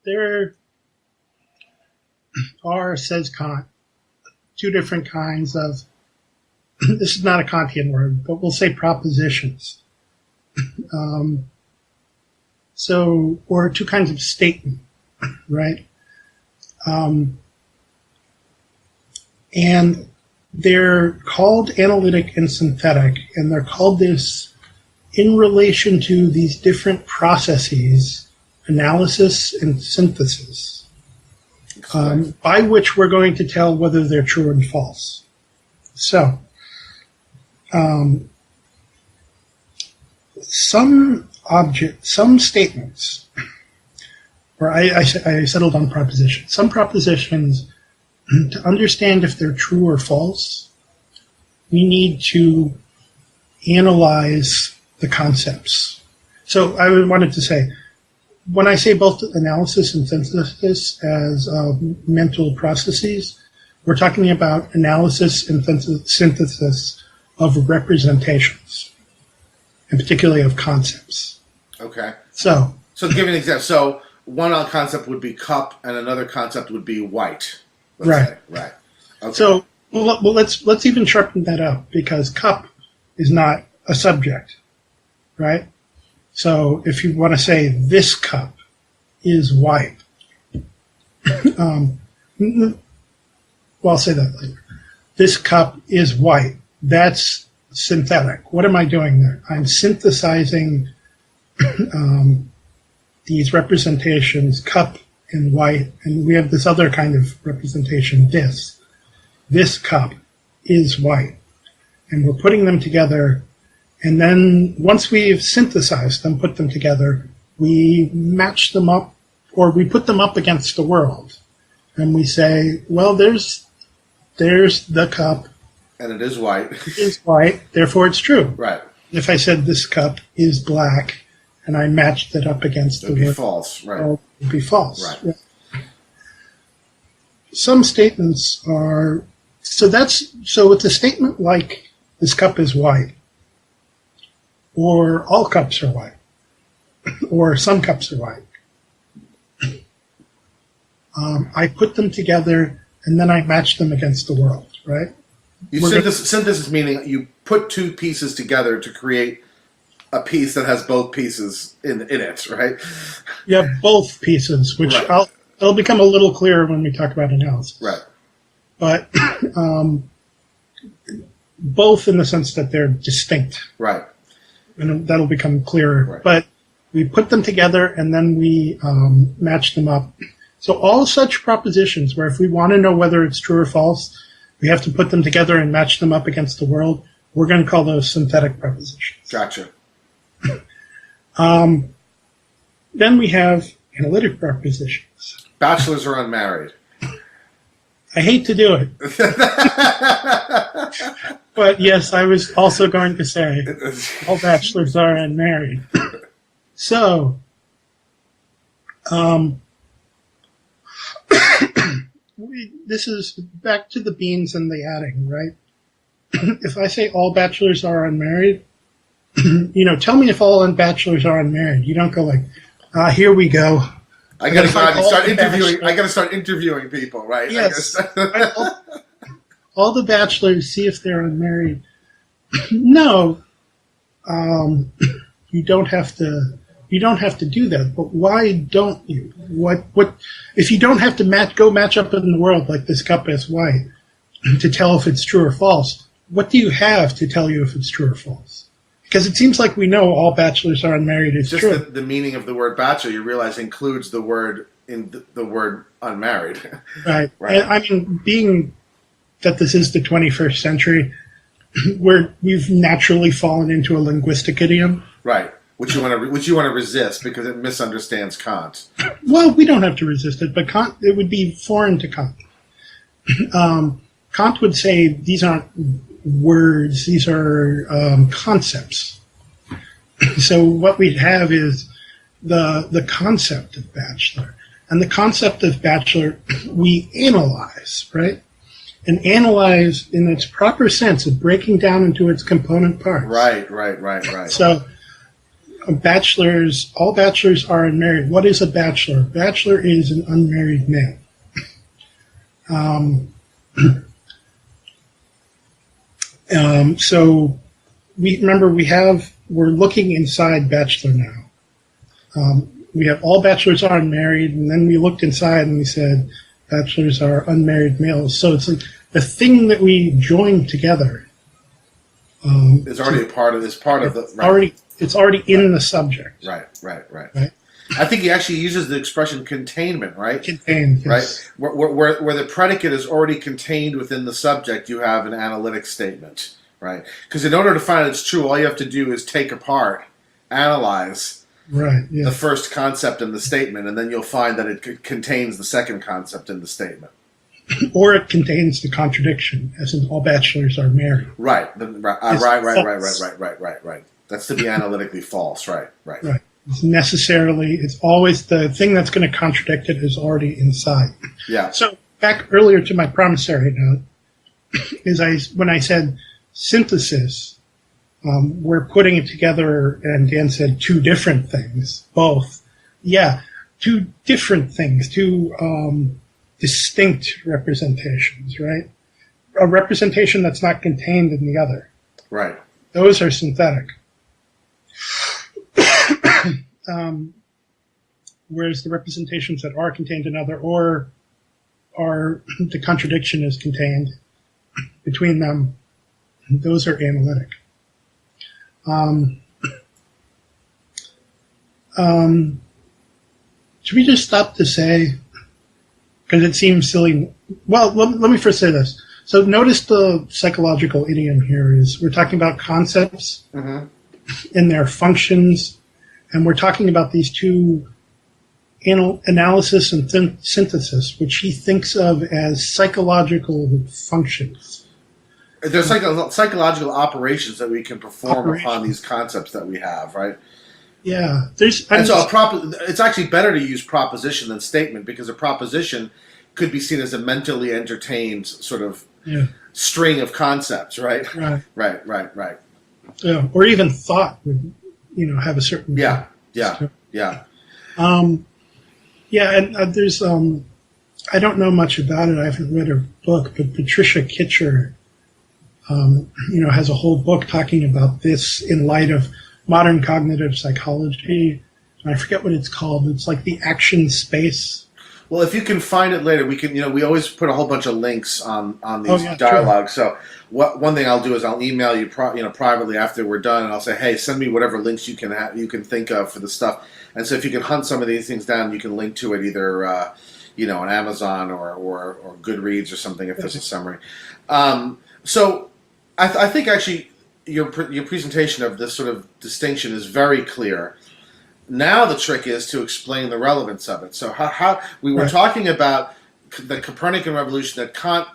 there are, says Kant, 2 different kinds of... This is not a Kantian word, but we'll say propositions. Or 2 kinds of statement, right? And they're called analytic and synthetic, and they're called this in relation to these different processes, analysis and synthesis, by which we're going to tell whether they're true and false. So, some statements, or I settled on propositions. Some propositions, to understand if they're true or false, we need to analyze the concepts. So I wanted to say, when I say both analysis and synthesis as mental processes, we're talking about analysis and synthesis of representations, and particularly of concepts. Okay. So to give an example, one concept would be cup, and another concept would be white. Right. Say. Right. Okay. So, well, let's even sharpen that up, because cup is not a subject, right? So if you want to say this cup is white, well, I'll say that later. This cup is white. That's synthetic. What am I doing there? I'm synthesizing these representations, cup and white, and we have this other kind of representation, this. This cup is white. And we're putting them together, and then once we've synthesized them, put them together, we match them up, or we put them up against the world. And we say, well, there's the cup. And it is white. It is white, therefore it's true. Right. If I said this cup is black, and I matched it up against It would be false, right. Well, it would be false. Right. Yeah. Some statements are, so with a statement like this cup is white, or all cups are white, or some cups are white, I put them together and then I match them against the world, right? Synthesis meaning you put two pieces together to create a piece that has both pieces in it, right? You have both pieces, which right. it'll become a little clearer when we talk about analysis. Right. But both in the sense that they're distinct. Right. And that'll become clearer. Right. But we put them together and then we match them up. So all such propositions where if we want to know whether it's true or false, we have to put them together and match them up against the world, we're going to call those synthetic propositions. Gotcha. Then we have analytic propositions. Bachelors are unmarried. I hate to do it. But yes, I was also going to say all bachelors are unmarried. So, this is back to the beans and the adding, right? If I say all bachelors are unmarried, tell me if all bachelors are unmarried. You don't go like, here we go. I got to start interviewing. I got to start interviewing people, right? Yes. All the bachelors, see if they're unmarried. No, you don't have to. You don't have to do that. But why don't you? What? If you don't have to go match up in the world like this cup is white to tell if it's true or false? What do you have to tell you if it's true or false? Because it seems like we know all bachelors are unmarried is just true. The meaning of the word bachelor, you realize, includes the word in the word unmarried. Right. Right. And, I mean, being that this is the 21st century, we've naturally fallen into a linguistic idiom. Right. Which you want to resist because it misunderstands Kant. Well, we don't have to resist it, but Kant, it would be foreign to Kant. Kant would say these aren't words; these are concepts. So what we have is the concept of bachelor, and the concept of bachelor we analyze, right? And analyze in its proper sense of breaking down into its component parts. Right. So. All bachelors are unmarried. What is a bachelor? Bachelor is an unmarried male. So we're looking inside bachelor now. We have all bachelors are unmarried, and then we looked inside and we said bachelors are unmarried males. So it's like the thing that we joined together. It's already It's already in the subject. Right. I think he actually uses the expression containment, right? Contained, yes. Right? Where the predicate is already contained within the subject, you have an analytic statement, right? Because in order to find it's true, all you have to do is take apart, analyze the first concept in the statement, and then you'll find that it contains the second concept in the statement. Or it contains the contradiction, as in all bachelors are married. Right. Right. That's to be analytically false. Right. It's always the thing that's going to contradict it is already inside. Yeah. So back earlier to my promissory note, when I said synthesis, we're putting it together, and Dan said two different things, both. Yeah, two different things, two distinct representations, right? a representation that's not contained in the other. Right. Those are synthetic. Whereas the representations that are contained in other, or are the contradiction is contained between them, those are analytic. Should we just stop to say, because it seems silly. Well, let me first say this. So notice the psychological idiom here is we're talking about concepts and their functions, and we're talking about these two, analysis and synthesis, which he thinks of as psychological functions. There's psychological operations that we can perform upon these concepts that we have, right? Yeah. It's actually better to use proposition than statement, because a proposition could be seen as a mentally entertained sort of string of concepts, right? Right. Yeah. Or even thought would, have a certain... Yeah. And there's, I don't know much about it. I haven't read her book, but Patricia Kitcher, has a whole book talking about this in light of modern cognitive psychology. And I forget what it's called. It's like the action space. Well, if you can find it later, we can. We always put a whole bunch of links on these dialogues. Sure. So one thing I'll do is I'll email you, privately after we're done, and I'll say, hey, send me whatever links you can think of for the stuff. And so if you can hunt some of these things down, you can link to it either on Amazon or Goodreads or something if there's a summary. So I think actually your presentation of this sort of distinction is very clear. Now the trick is to explain the relevance of it. So how we were talking about the Copernican revolution, that Kant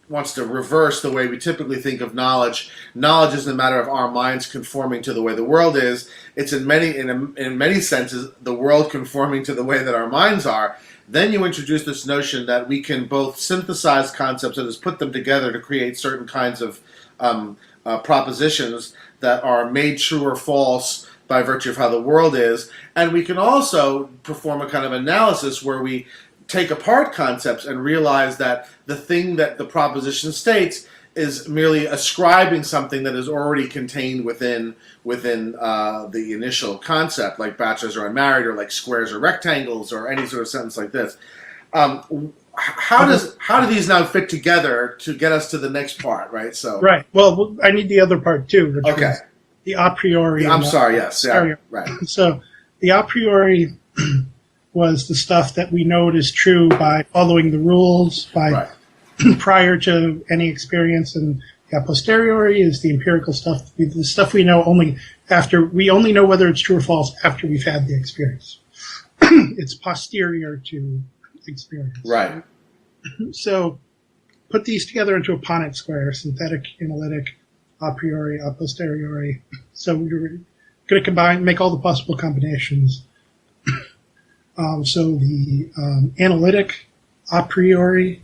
wants to reverse the way we typically think of knowledge. Knowledge isn't a matter of our minds conforming to the way the world is. It's in many senses the world conforming to the way that our minds are. Then you introduce this notion that we can both synthesize concepts and just put them together to create certain kinds of propositions that are made true or false by virtue of how the world is. And we can also perform a kind of analysis where we take apart concepts and realize that the thing that the proposition states is merely ascribing something that is already contained within the initial concept, like bachelors are unmarried, or like squares or rectangles, or any sort of sentence like this. How do these now fit together to get us to the next part, right? So right. Well, I need the other part too. Which okay. Is the a priori. I'm sorry. Yes. Yeah. Right. So the a priori was the stuff that we know it is true by following the rules, by prior to any experience, and the a posteriori is the empirical stuff, the stuff we know only after we only know whether it's true or false after we've had the experience. It's posterior to experience. Right. So put these together into a Punnett square: synthetic, analytic, a priori, a posteriori. So we're going to combine, make all the possible combinations. So the analytic, a priori,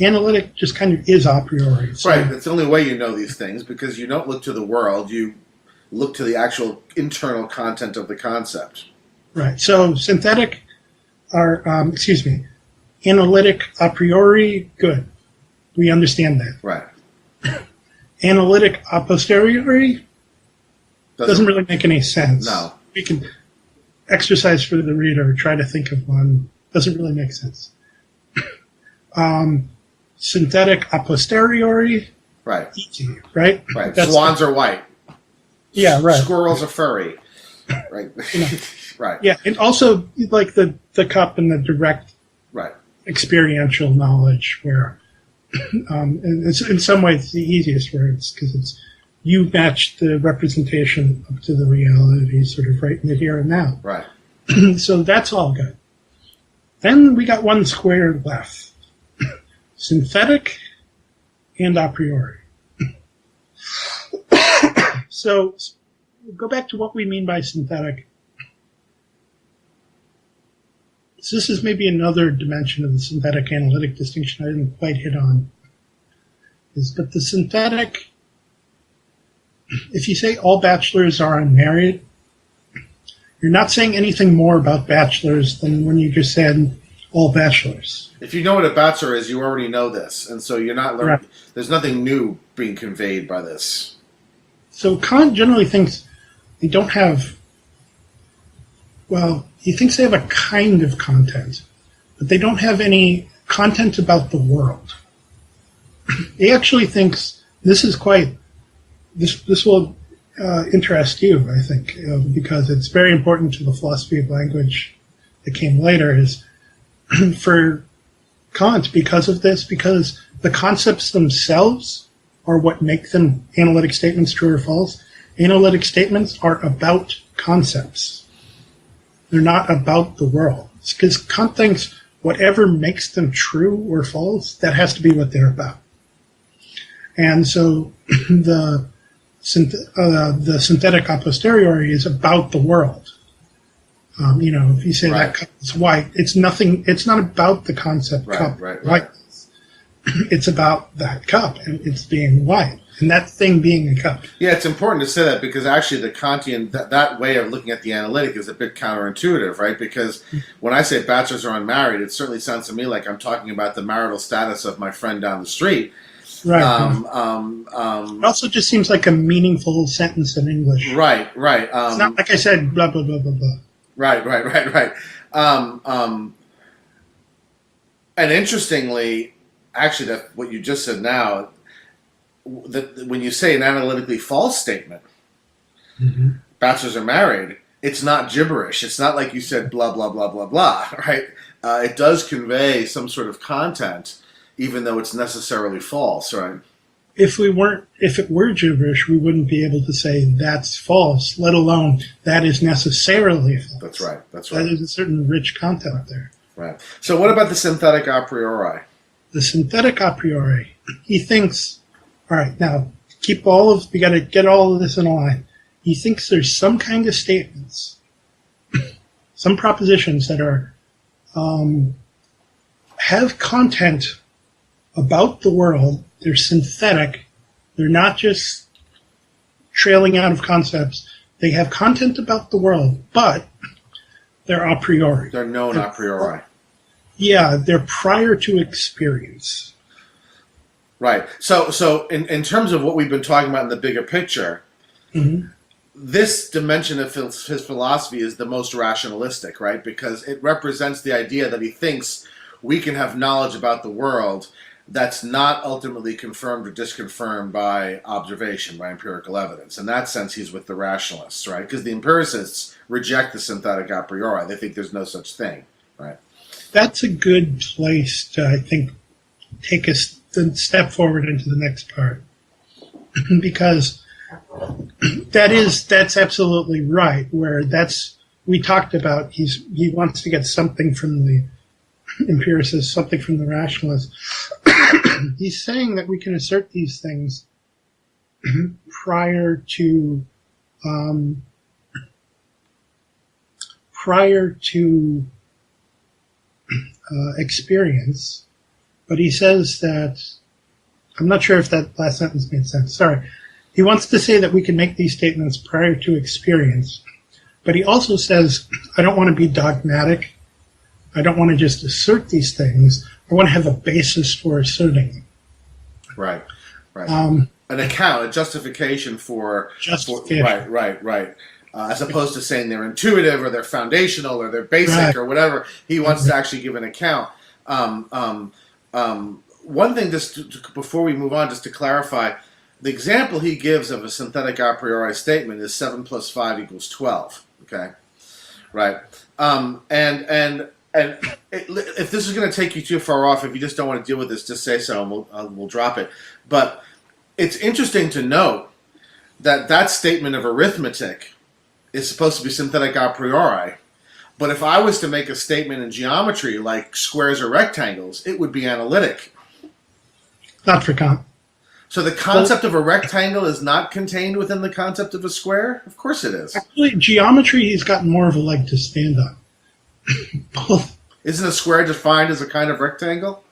analytic just kind of is a priori. So, right. That's the only way you know these things, because you don't look to the world, you look to the actual internal content of the concept. Right. So synthetic are, analytic a priori, good. We understand that. Right. Analytic a posteriori doesn't really make any sense. No. We can exercise for the reader, try to think of one. Doesn't really make sense. Synthetic a posteriori. Right. Easy, right? Right. Swans are white. Yeah, right. Squirrels are furry. Right. Right. Yeah, and also like the cup and the direct experiential knowledge where and it's in some ways the easiest words because it's you match the representation up to the reality sort of right in the here and now. Right. So that's all good. Then we got one square left. Synthetic and a priori. So go back to what we mean by synthetic. So this is maybe another dimension of the synthetic analytic distinction I didn't quite hit on. But the synthetic, if you say all bachelors are unmarried, you're not saying anything more about bachelors than when you just said all bachelors. If you know what a bachelor is, you already know this, and so you're not learning. Right. There's nothing new being conveyed by this. So Kant generally thinks they don't have, well, he thinks they have a kind of content, but they don't have any content about the world. He actually thinks this is quite, this will interest you, I think, because it's very important to the philosophy of language that came later, is for Kant, because of this, because the concepts themselves are what make them analytic statements true or false. Analytic statements are about concepts. They're not about the world. Because Kant thinks whatever makes them true or false, that has to be what they're about. And so the synthetic a posteriori is about the world. If you say that cup is white, it's nothing. It's not about the concept cup. Right. It's about that cup and it's being white, and that thing being a cup. Yeah, it's important to say that because actually the Kantian, that way of looking at the analytic is a bit counterintuitive, right? Because when I say bachelors are unmarried, it certainly sounds to me like I'm talking about the marital status of my friend down the street. Right. It also just seems like a meaningful sentence in English. Right. It's not like I said, blah, blah, blah, blah, blah. Right. And interestingly, actually, that what you just said now, that when you say an analytically false statement, bachelors are married, it's not gibberish. It's not like you said blah, blah, blah, blah, blah, right? It does convey some sort of content, even though it's necessarily false, right? If it were gibberish, we wouldn't be able to say that's false, let alone that is necessarily false. That's right. That is a certain rich content there. Right. So what about the synthetic a priori? The synthetic a priori, he thinks, all right, now we got to get all of this in a line. He thinks there's some kind of statements, some propositions that are, have content about the world. They're synthetic. They're not just trailing out of concepts. They have content about the world, but they're a priori. They're known a priori. Yeah, they're prior to experience. Right. So in terms of what we've been talking about in the bigger picture, this dimension of his philosophy is the most rationalistic, right? Because it represents the idea that he thinks we can have knowledge about the world that's not ultimately confirmed or disconfirmed by observation, by empirical evidence. In that sense, he's with the rationalists, right? Because the empiricists reject the synthetic a priori. They think there's no such thing, right? That's a good place to, I think, take a step forward into the next part. Because that's absolutely right, where we talked about he wants to get something from the empiricist, something from the rationalist. He's saying that we can assert these things prior to experience, but he says that, I'm not sure if that last sentence made sense. Sorry. He wants to say that we can make these statements prior to experience, but he also says, I don't want to be dogmatic. I don't want to just assert these things. I want to have a basis for asserting them. Right. An account, a justification for... Justification. Right. As opposed to saying they're intuitive or they're foundational or they're basic or whatever. He wants to actually give an account. One thing, before we move on, just to clarify, the example he gives of a synthetic a priori statement is 7 plus 5 equals 12. Okay? Right. And if this is going to take you too far off, if you just don't want to deal with this, just say so and we'll drop it. But it's interesting to note that statement of arithmetic is supposed to be synthetic a priori. But if I was to make a statement in geometry like squares or rectangles, it would be analytic. Not for Kant. So the concept of a rectangle is not contained within the concept of a square? Of course it is. Actually, geometry, he's got more of a leg to stand on. Isn't a square defined as a kind of rectangle?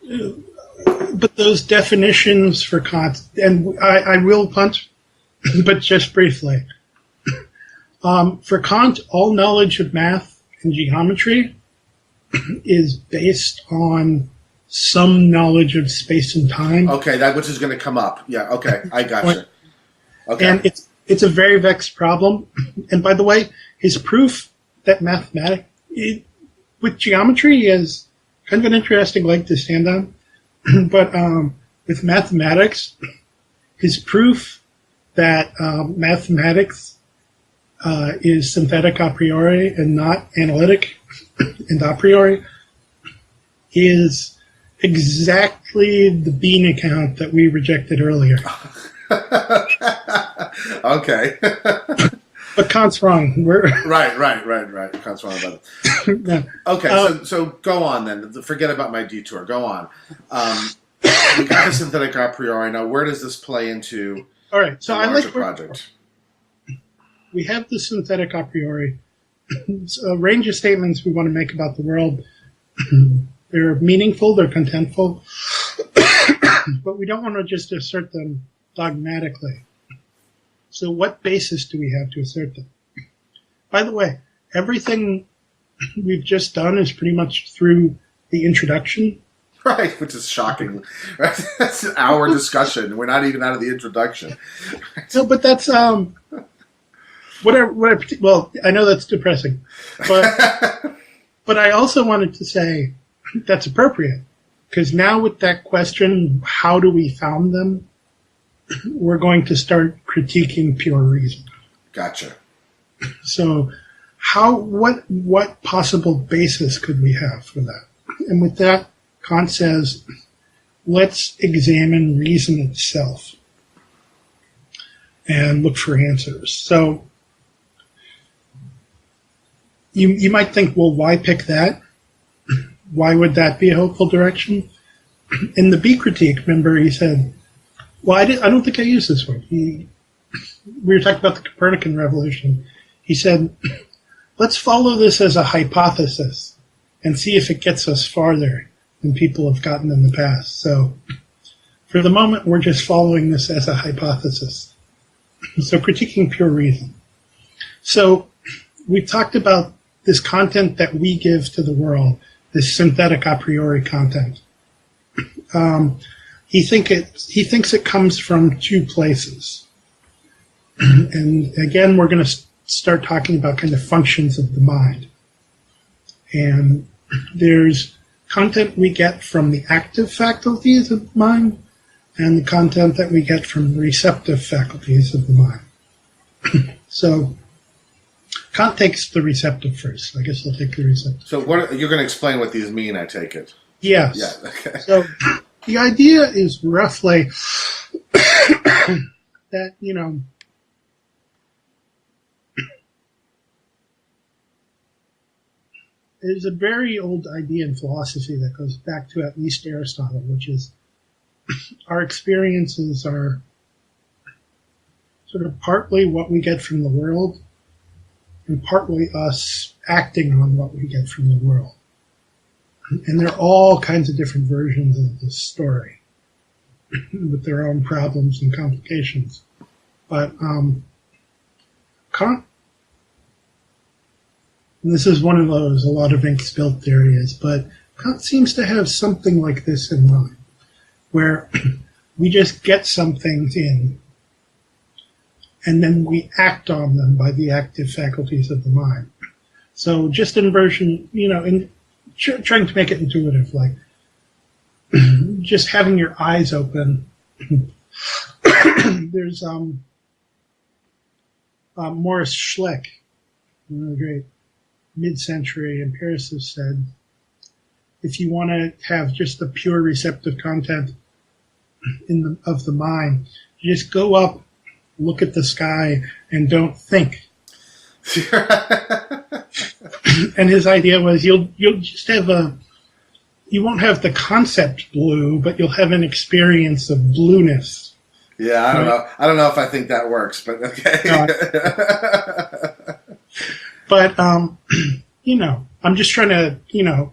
But those definitions for Kant, and I will punt, but just briefly. For Kant, all knowledge of math and geometry is based on some knowledge of space and time. Okay, that which is going to come up. Yeah, okay, I gotcha. Okay. And it's a very vexed problem. And by the way, his proof that with geometry is kind of an interesting leg to stand on. But with mathematics, his proof that mathematics is synthetic a priori and not analytic and a priori is exactly the bean account that we rejected earlier. Okay. But Kant's wrong. Right. Kant's wrong about it. No. Okay, so go on then. Forget about my detour. Go on. We got the synthetic a priori. Now, where does this play into All right. So the I larger like project? We have the synthetic a priori. It's a range of statements we want to make about the world. They're meaningful, they're contentful, but we don't want to just assert them dogmatically. So what basis do we have to assert them? By the way, everything we've just done is pretty much through the introduction. Right, which is shocking. That's an hour discussion. We're not even out of the introduction. No, but that's well, I know that's depressing, but I also wanted to say that's appropriate because now with that question, how do we found them? We're going to start critiquing pure reason. Gotcha. So, what possible basis could we have for that? And with that, Kant says, let's examine reason itself and look for answers. So, you might think, well, why pick that? Why would that be a helpful direction? In the B critique, remember, he said, well, I don't think I used this one. We were talking about the Copernican revolution. He said, let's follow this as a hypothesis and see if it gets us farther than people have gotten in the past. So for the moment, we're just following this as a hypothesis. So critiquing pure reason. So we've talked about this content that we give to the world, this synthetic a priori content. He thinks it comes from two places. And again, we're going to start talking about kind of functions of the mind. And there's content we get from the active faculties of the mind and the content that we get from the receptive faculties of the mind. So Kant takes the receptive first. I guess I'll take the receptive. So you're going to explain what these mean, I take it? Yes. Yeah, okay. So the idea is roughly that, there's a very old idea in philosophy that goes back to at least Aristotle, which is our experiences are sort of partly what we get from the world and partly us acting on what we get from the world. And there are all kinds of different versions of this story with their own problems and complications. But Kant, and this is one of those a lot of ink spilled theories, but Kant seems to have something like this in mind, where we just get some things in and then we act on them by the active faculties of the mind. So just inversion, in trying to make it intuitive, like just having your eyes open. There's Morris Schleck, a great mid-century empiricist, said, if you want to have just the pure receptive content of the mind, you just go up, look at the sky, and don't think. And his idea was you'll just have you won't have the concept blue, but you'll have an experience of blueness. Yeah, I don't know if I think that works, but okay. No, but I'm just trying to,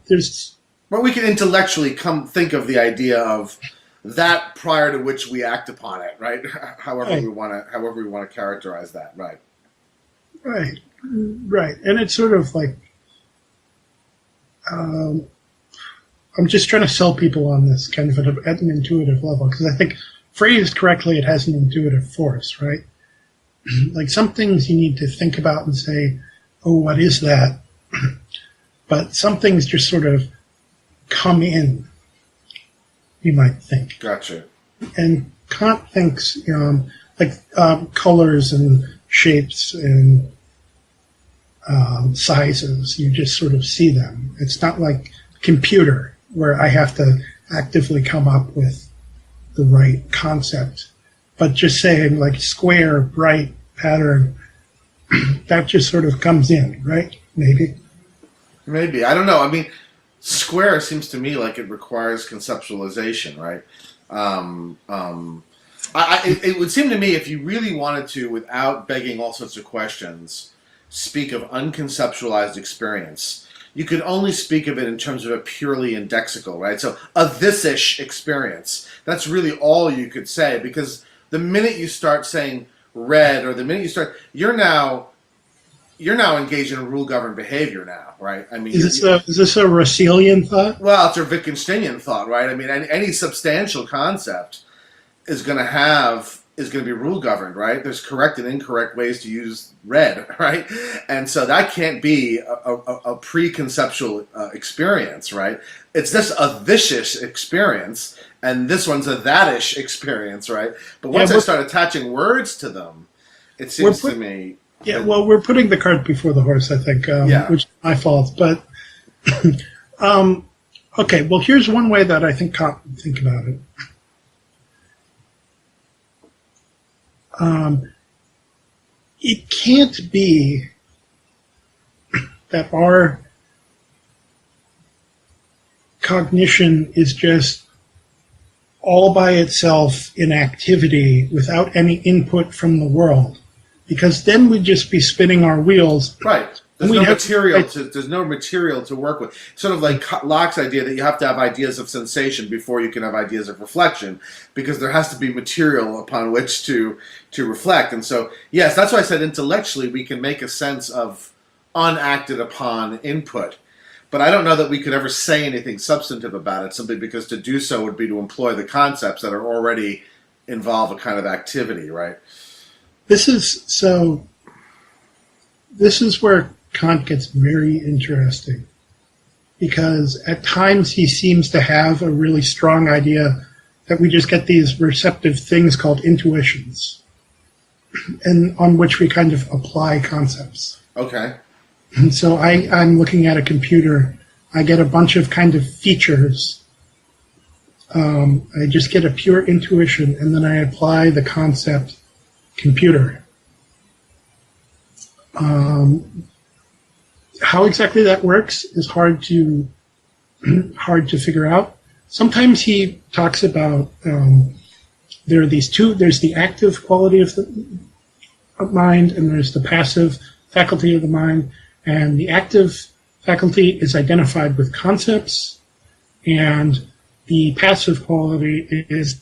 there's. Well, we can intellectually think of the idea of that prior to which we act upon it, right? However we want to characterize that, right? Right. And it's sort of like, I'm just trying to sell people on this kind of at an intuitive level, because I think phrased correctly, it has an intuitive force, right? Like some things you need to think about and say, oh, what is that? But some things just sort of come in, you might think. Gotcha. And Kant thinks colors and shapes and sizes, you just sort of see them. It's not like computer, where I have to actively come up with the right concept. But just saying like square, bright, pattern, that just sort of comes in, right? Maybe. Maybe. I don't know. I mean, square seems to me like it requires conceptualization, right? It would seem to me if you really wanted to, without begging all sorts of questions, speak of unconceptualized experience, you could only speak of it in terms of a purely indexical, right? So a this-ish experience. That's really all you could say, because the minute you start saying red, or the minute you start, you're now engaged in rule-governed behavior now, right? I mean, is this a Russellian thought? Well, it's a Wittgensteinian thought, right? I mean, any substantial concept is going to be rule governed, right? There's correct and incorrect ways to use red, right? And so that can't be a preconceptual experience, right? It's just a this-ish experience, and this one's a that-ish experience, right? But once I start attaching words to them, it seems to me... Yeah, well, we're putting the cart before the horse, I think, which is my fault. But, okay, well, here's one way that I think Kant would think about it. It can't be that our cognition is just all by itself in activity without any input from the world, because then we'd just be spinning our wheels. Right. There's no material to work with. Sort of like Locke's idea that you have to have ideas of sensation before you can have ideas of reflection, because there has to be material upon which to reflect. And so, yes, that's why I said intellectually we can make a sense of unacted upon input. But I don't know that we could ever say anything substantive about it, simply because to do so would be to employ the concepts that are already involve a kind of activity, right? This is where Kant gets very interesting, because at times he seems to have a really strong idea that we just get these receptive things called intuitions, and on which we kind of apply concepts. Okay. And so I'm looking at a computer, I get a bunch of kind of features. I just get a pure intuition, and then I apply the concept computer. How exactly that works is hard to figure out. Sometimes he talks about there are these two. There's the active quality of the mind, and there's the passive faculty of the mind. And the active faculty is identified with concepts, and the passive quality is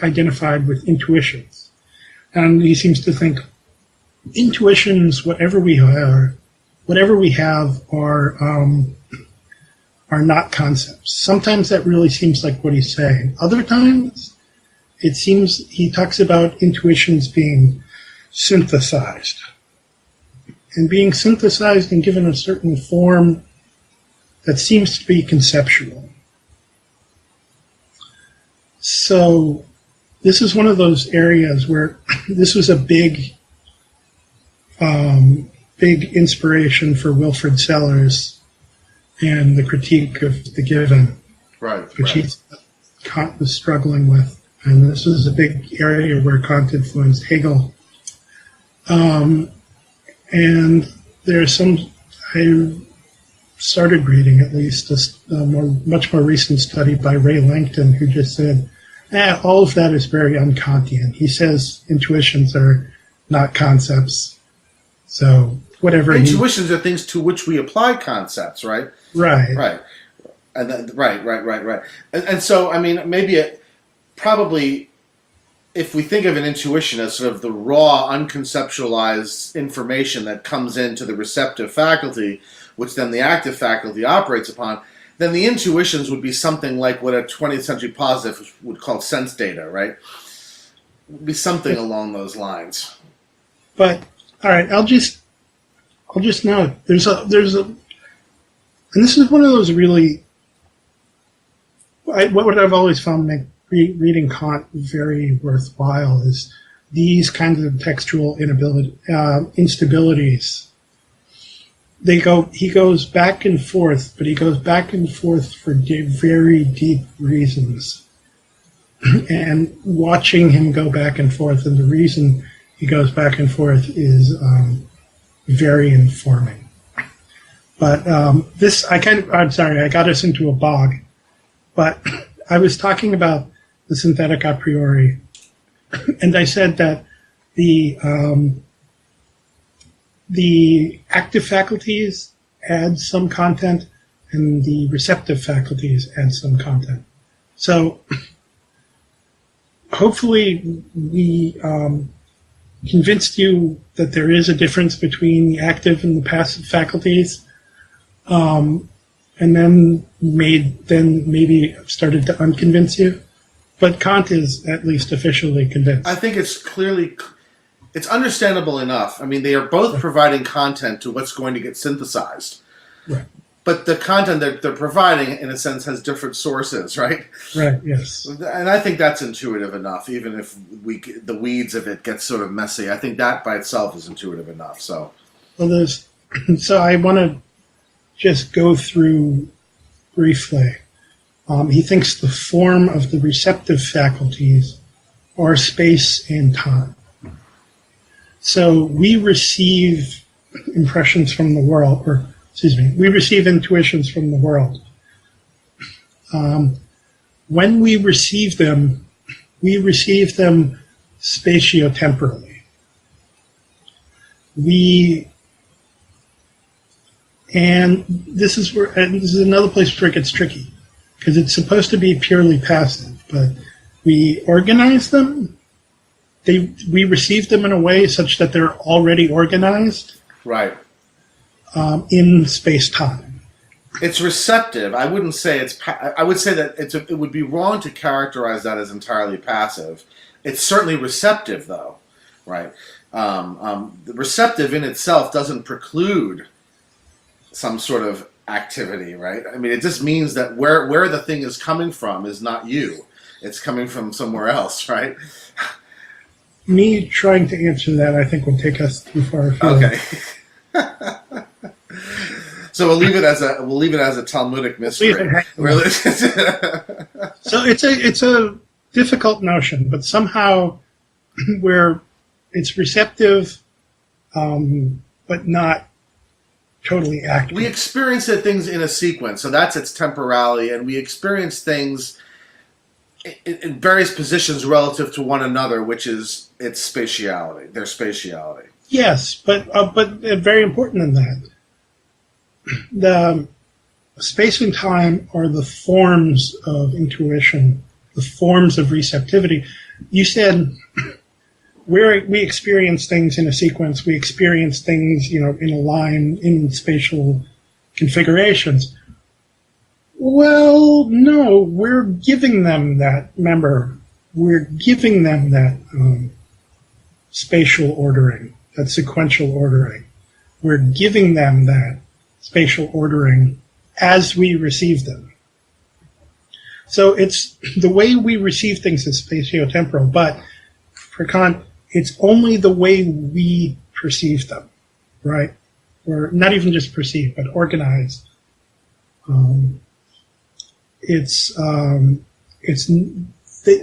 identified with intuitions. And he seems to think intuitions, whatever we have, are not concepts. Sometimes that really seems like what he's saying. Other times, it seems he talks about intuitions being synthesized. And being synthesized and given a certain form that seems to be conceptual. So this is one of those areas where this was a big inspiration for Wilfrid Sellars and the critique of the given, which Kant was struggling with. And this was a big area where Kant influenced Hegel. And there's I started reading at least a much more recent study by Ray Langton, who just said, all of that is very un-Kantian. He says intuitions are not concepts. So whatever. Intuitions are things to which we apply concepts, right? Right. Right. And then, right. And so, I mean, probably, if we think of an intuition as sort of the raw, unconceptualized information that comes into the receptive faculty, which then the active faculty operates upon, then the intuitions would be something like what a 20th century positive would call sense data, right? It would be something along those lines. But all right, I'll just note there's a, and this is one of those really what I've always found reading Kant very worthwhile is these kinds of textual instabilities. He goes back and forth, but he goes back and forth for very deep reasons. And watching him go back and forth, and the reason he goes back and forth is very informing. But I'm sorry, I got us into a bog. But I was talking about the synthetic a priori, and I said that the active faculties add some content, and the receptive faculties add some content. So hopefully we convinced you that there is a difference between the active and the passive faculties, and then maybe started to unconvince you. But Kant is at least officially convinced. I think it's understandable enough. I mean, they are both providing content to what's going to get synthesized. Right. But the content that they're providing, in a sense, has different sources, right? Right, yes. And I think that's intuitive enough, even if the weeds of it get sort of messy. I think that by itself is intuitive enough. So, well, so I want to just go through briefly. He thinks the form of the receptive faculties are space and time. So we receive impressions from the world, we receive intuitions from the world. When we receive them spatiotemporally. And this is another place where it gets tricky, because it's supposed to be purely passive, but we organize them. We receive them in a way such that they're already organized. Right. In space-time. It's receptive. I wouldn't say it's. I would say that it would be wrong to characterize that as entirely passive. It's certainly receptive, though, right? The receptive in itself doesn't preclude some sort of activity, right? I mean, it just means that where the thing is coming from is not you. It's coming from somewhere else, right? Me trying to answer that, I think, would take us too far afield. Okay. So we'll leave it as a Talmudic mystery. So it's a difficult notion, but somehow where it's receptive, but not totally active. We experience things in a sequence, so that's its temporality, and we experience things in various positions relative to one another, which is its spatiality, their spatiality. Yes, but very important in that. The space and time are the forms of intuition, the forms of receptivity. You said we experience things in a sequence, we experience things, in a line, in spatial configurations. Well, no, we're giving them that. Remember, we're giving them that spatial ordering, that sequential ordering. We're giving them that spatial ordering as we receive them. So it's the way we receive things is spatiotemporal, but for Kant, it's only the way we perceive them, right? Or not even just perceive, but organize.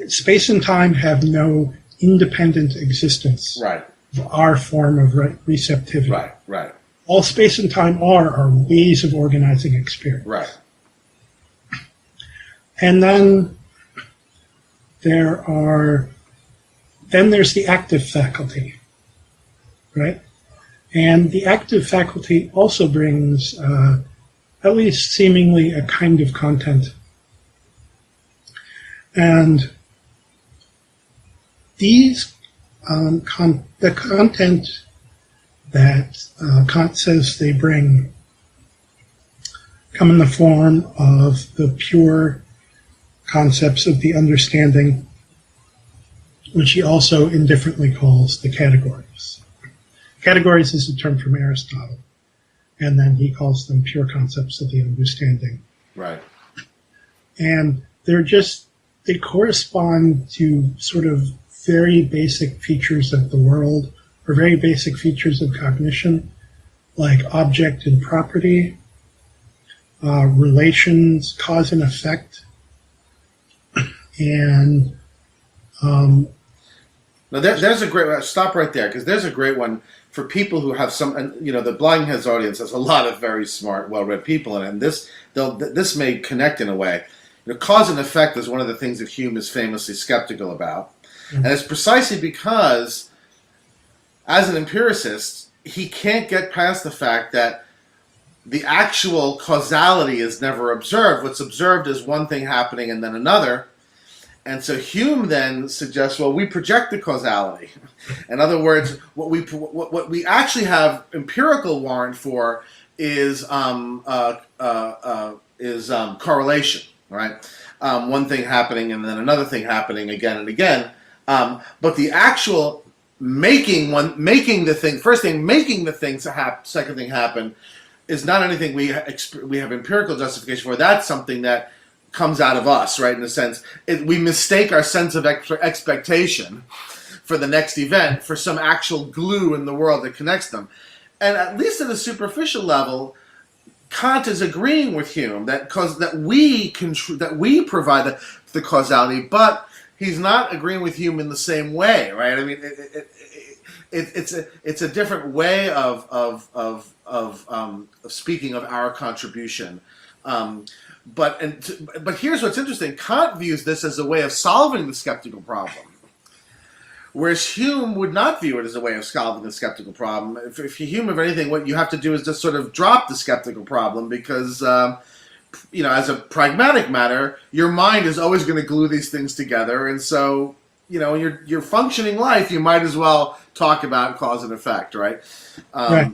Space and time have no independent existence. Right. Of our form of receptivity. Right. All space and time are ways of organizing experience. Right. And then there's the active faculty, right? And the active faculty also brings, at least seemingly, a kind of content. And these, the content that Kant says they bring come in the form of the pure concepts of the understanding, which he also indifferently calls the categories. Categories is a term from Aristotle, and then he calls them pure concepts of the understanding. Right. And they correspond to sort of very basic features of the world, or very basic features of cognition, like object and property, relations, cause and effect, and now there's a great stop right there, because there's a great one for people who have some, and the Blind Heads audience has a lot of very smart, well-read people in it, and this may connect in a way. Cause and effect is one of the things that Hume is famously skeptical about, and it's precisely because, as an empiricist, he can't get past the fact that the actual causality is never observed. What's observed is one thing happening and then another. And so Hume then suggests, well, we project the causality. In other words, what we actually have empirical warrant for is correlation, right? One thing happening and then another thing happening again and again. But the actual making the thing second thing happen is not anything we have empirical justification for. That's something that comes out of us, right? In a sense, we mistake our sense of expectation for the next event for some actual glue in the world that connects them. And at least at a superficial level, Kant is agreeing with Hume that we provide the causality, but he's not agreeing with Hume in the same way, right? I mean, it's a different way of speaking of our contribution. But here's what's interesting. Kant views this as a way of solving the skeptical problem, whereas Hume would not view it as a way of solving the skeptical problem. If you Hume, if anything, what you have to do is just sort of drop the skeptical problem because, as a pragmatic matter, your mind is always going to glue these things together, and so, in your functioning life, you might as well talk about cause and effect, right? Right.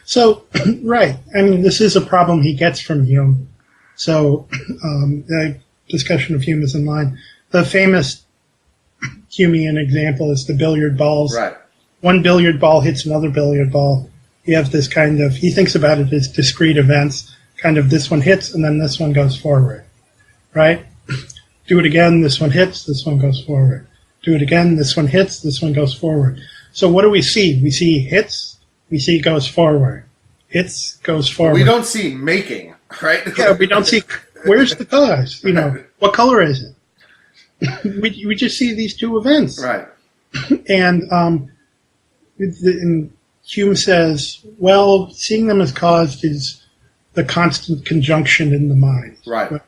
So, right. I mean, this is a problem he gets from Hume. So, the discussion of Hume is in line. The famous Humean example is the billiard balls. Right. One billiard ball hits another billiard ball. You have this kind of, he thinks about it as discrete events, kind of this one hits and then this one goes forward, right? Do it again, this one hits, this one goes forward. Do it again, this one hits, this one goes forward. So what do we see? We see hits, we see goes forward. Hits, goes forward. We don't see making, right? Yeah, we don't see, where's the cause? What color is it? we just see these two events. Right. And Hume says, well, seeing them as caused is the constant conjunction in the mind. Right.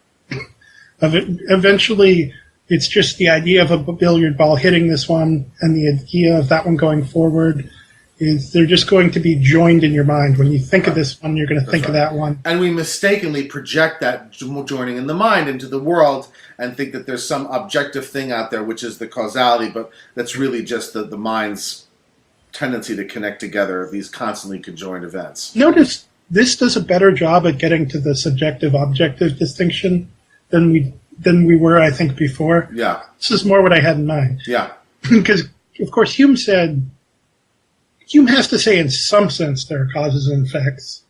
Eventually, it's just the idea of a billiard ball hitting this one and the idea of that one going forward is they're just going to be joined in your mind. When you think of this one, you're going to think of that one. And we mistakenly project that joining in the mind into the world and think that there's some objective thing out there, which is the causality, but that's really just the mind's tendency to connect together these constantly conjoined events. Notice this does a better job at getting to the subjective-objective distinction than we were, I think, before. Yeah. This is more what I had in mind. Yeah. Because, of course, Hume has to say in some sense there are causes and effects,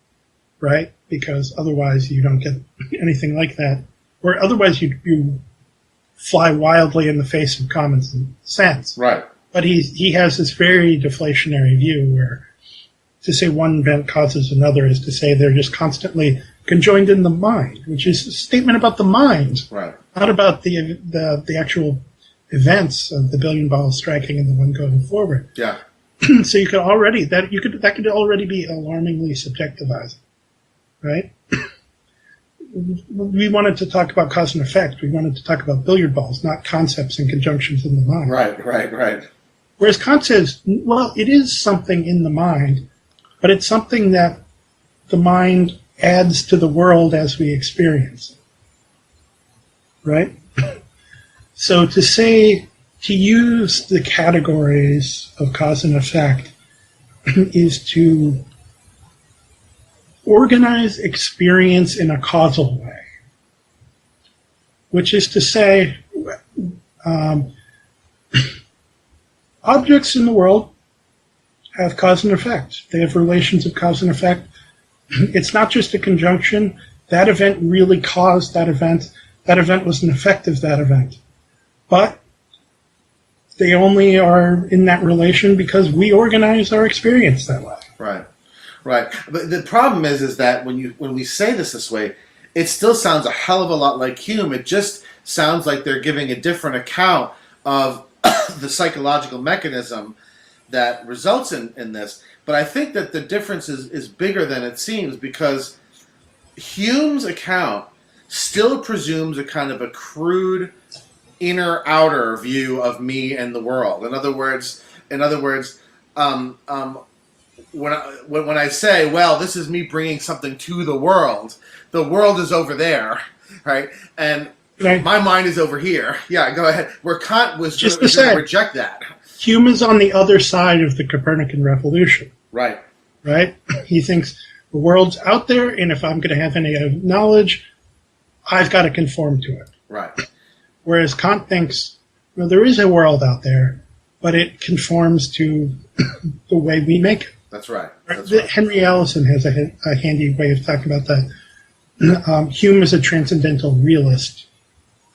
right? Because otherwise you don't get anything like that. Or otherwise you fly wildly in the face of common sense. Right. But he has this very deflationary view where to say one event causes another is to say they're just constantly conjoined in the mind, which is a statement about the mind, right? Not about the actual events of the billion balls striking and the one going forward. Yeah. So that could already be alarmingly subjectivizing, right? We wanted to talk about cause and effect. We wanted to talk about billiard balls, not concepts and conjunctions in the mind. Right. Whereas Kant says, well, it is something in the mind, but it's something that the mind adds to the world as we experience it, right? So to use the categories of cause and effect is to organize experience in a causal way, which is to say, objects in the world have cause and effect. They have relations of cause and effect. It's not just a conjunction. That event really caused that event. That event was an effect of that event. But they only are in that relation because we organize our experience that way. Right, right. But the problem is that when we say this way, it still sounds a hell of a lot like Hume. It just sounds like they're giving a different account of the psychological mechanism that results in this. But I think that the difference is bigger than it seems, because Hume's account still presumes a kind of a crude inner-outer view of me and the world. In other words, when I say, well, this is me bringing something to the world is over there, right? And Right. my mind is over here. Yeah, go ahead. Where Kant was Just going to to say, reject that. Hume is on the other side of the Copernican revolution, Right. right? He thinks the world's out there, and if I'm going to have any knowledge, I've got to conform to it. Right. Whereas Kant thinks, well, there is a world out there, but it conforms to the way we make it. That's right. That's right. Henry Allison has a handy way of talking about that. Hume is a transcendental realist.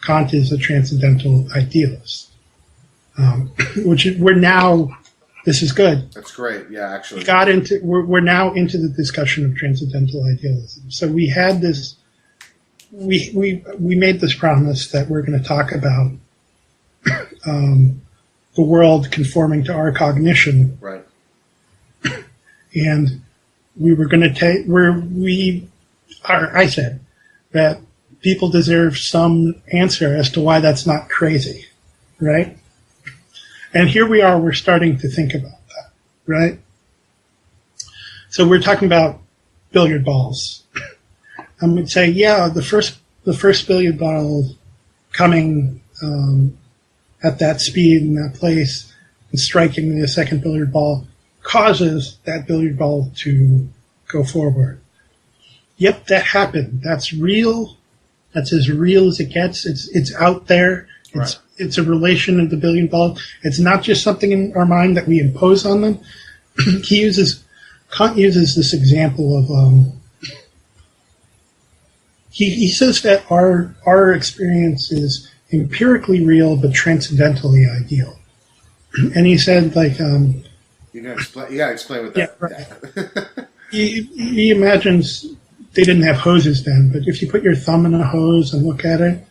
Kant is a transcendental idealist. We're now, this is good. That's great. Yeah, actually. We're now into the discussion of transcendental idealism. So we had this, we made this promise that we're going to talk about the world conforming to our cognition. Right. And we were going to I said that people deserve some answer as to why that's not crazy, right? And here we are, we're starting to think about that, right? So we're talking about billiard balls. And we'd say, yeah, the first billiard ball coming at that speed and that place and striking the second billiard ball causes that billiard ball to go forward. Yep, that happened. That's real. That's as real as it gets. It's out there. It's a relation of the billiard ball. It's not just something in our mind that we impose on them. Kant uses this example of he says that our experience is empirically real but transcendentally ideal. And he said, like, You gotta explain what that. Yeah, right. He imagines they didn't have hoses then, but if you put your thumb in a hose and look at it,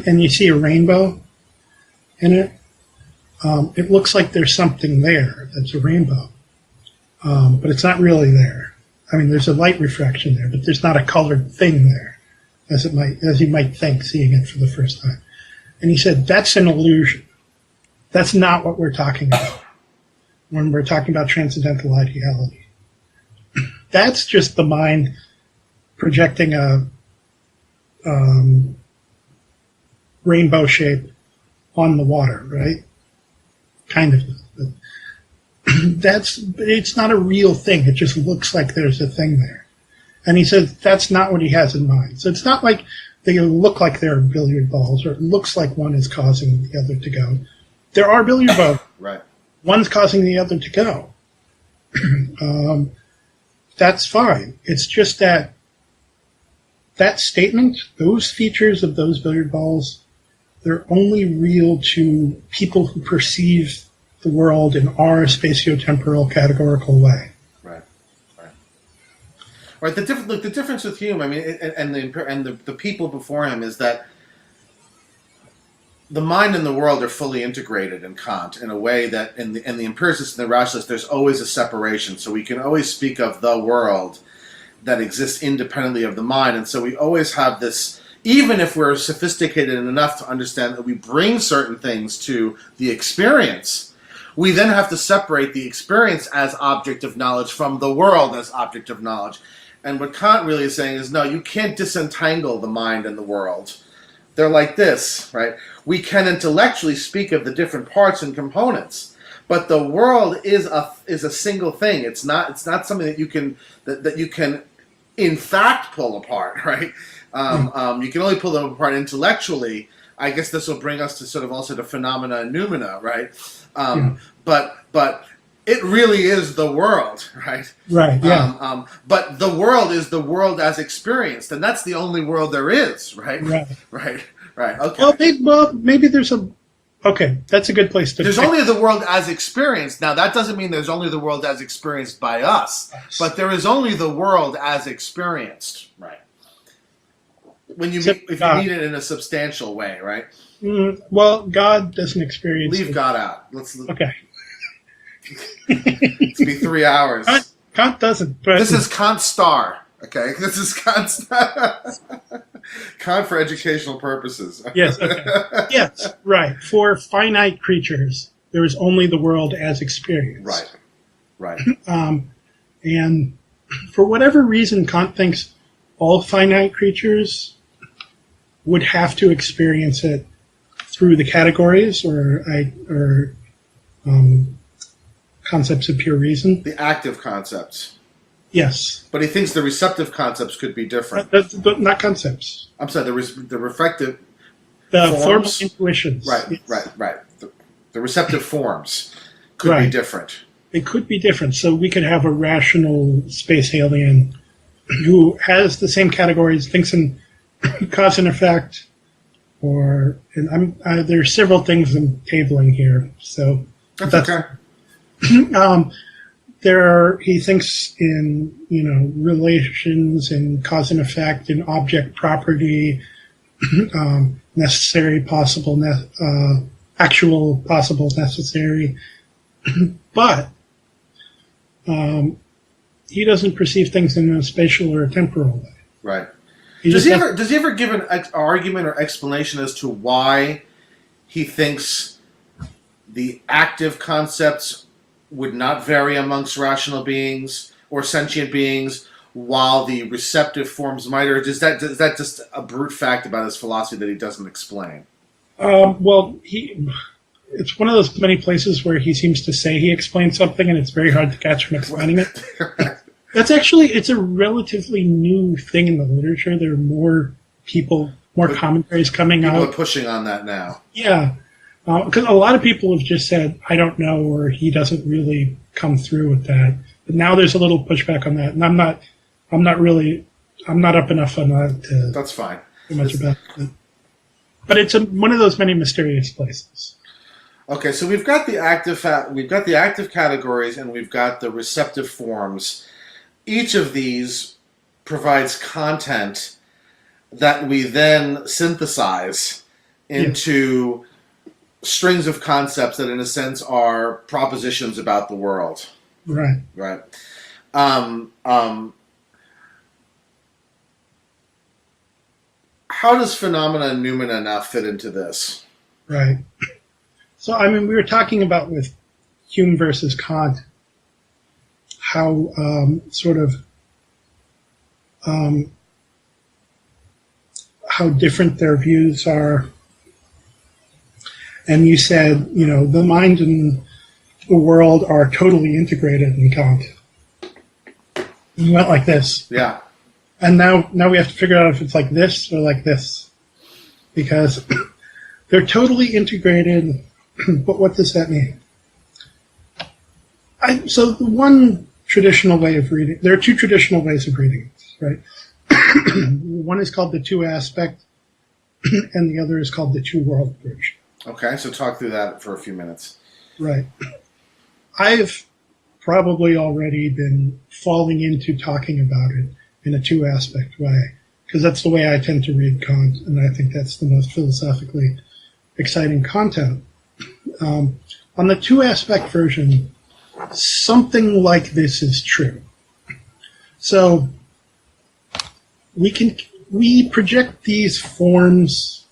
and you see a rainbow in it, it looks like there's something there that's a rainbow, but it's not really there. I mean, there's a light refraction there, but there's not a colored thing there, as you might think, seeing it for the first time. And he said that's an illusion. That's not what we're talking about when we're talking about transcendental ideality. That's just the mind projecting a rainbow shape on the water, right? Kind of. But it's not a real thing. It just looks like there's a thing there. And he says that's not what he has in mind. So it's not like they look like they're billiard balls, or it looks like one is causing the other to go. There are billiard balls. Right. One's causing the other to go. That's fine. It's just that statement, those features of those billiard balls, they're only real to people who perceive the world in our spatiotemporal categorical way. Right. Right. The difference with Hume, I mean, and the people before him is that the mind and the world are fully integrated in Kant in a way that in the empiricist and the rationalist, there's always a separation. So we can always speak of the world that exists independently of the mind. And so we always have this, even if we're sophisticated enough to understand that we bring certain things to the experience, we then have to separate the experience as object of knowledge from the world as object of knowledge. And what Kant really is saying is, no, you can't disentangle the mind and the world. They're like this, right? We can intellectually speak of the different parts and components, but the world is a single thing. It's not something that you can in fact pull apart, right? You can only pull them apart intellectually. I guess this will bring us to sort of also the phenomena and noumena, right? But it really is the world, right? Right. Yeah. But the world is the world as experienced, and that's the only world there is, right? Right. Right. Okay. Well, maybe there's a. Okay, that's a good place to. There's only the world as experienced. Now, that doesn't mean there's only the world as experienced by us, but there is only the world as experienced, right? If you need it in a substantial way, right? Well, God doesn't experience. Leave God out. Okay. It's be 3 hours. Kant doesn't. But this is Kant star. Okay, this is Kant star. Kant for educational purposes. Yes. Okay. Yes. Right. For finite creatures, there is only the world as experienced. Right. And for whatever reason, Kant thinks all finite creatures would have to experience it through the categories or concepts of pure reason. The active concepts. Yes. But he thinks the receptive concepts could be different. Not concepts. I'm sorry, the reflective The forms? formal intuitions. Right. The receptive forms could be different. They could be different. So we could have a rational space alien who has the same categories, thinks in cause and effect, there's several things I'm tabling here. So that's okay. He thinks in relations and cause and effect and object property, necessary, possible, actual, possible, necessary, but he doesn't perceive things in a spatial or a temporal way. Right. Does he ever give an argument or explanation as to why he thinks the active concepts would not vary amongst rational beings or sentient beings, while the receptive forms might? Or is that just a brute fact about his philosophy that he doesn't explain? Well, it's one of those many places where he seems to say he explains something, and it's very hard to catch him explaining it. It's a relatively new thing in the literature. There are more commentaries coming out. People are pushing on that now. Yeah. Because a lot of people have just said, I don't know, or he doesn't really come through with that. But now there's a little pushback on that, and I'm not up enough on that to. That's fine. Do much about it. But it's one of those many mysterious places. Okay, so we've got the active categories, and we've got the receptive forms. Each of these provides content that we then synthesize into strings of concepts that, in a sense, are propositions about the world. Right. How does phenomena and noumena now fit into this? Right. So, we were talking about with Hume versus Kant, how how different their views are. And you said, the mind and the world are totally integrated in Kant. You went like this. Yeah. And now we have to figure out if it's like this or like this. Because they're totally integrated, but what does that mean? So the one traditional way of reading, there are two traditional ways of reading this, right? One is called the two-aspect, and the other is called the two-world version. Okay, so talk through that for a few minutes. Right. I've probably already been falling into talking about it in a two-aspect way, because that's the way I tend to read Kant, and I think that's the most philosophically exciting content. On the two-aspect version, something like this is true. So we project these forms,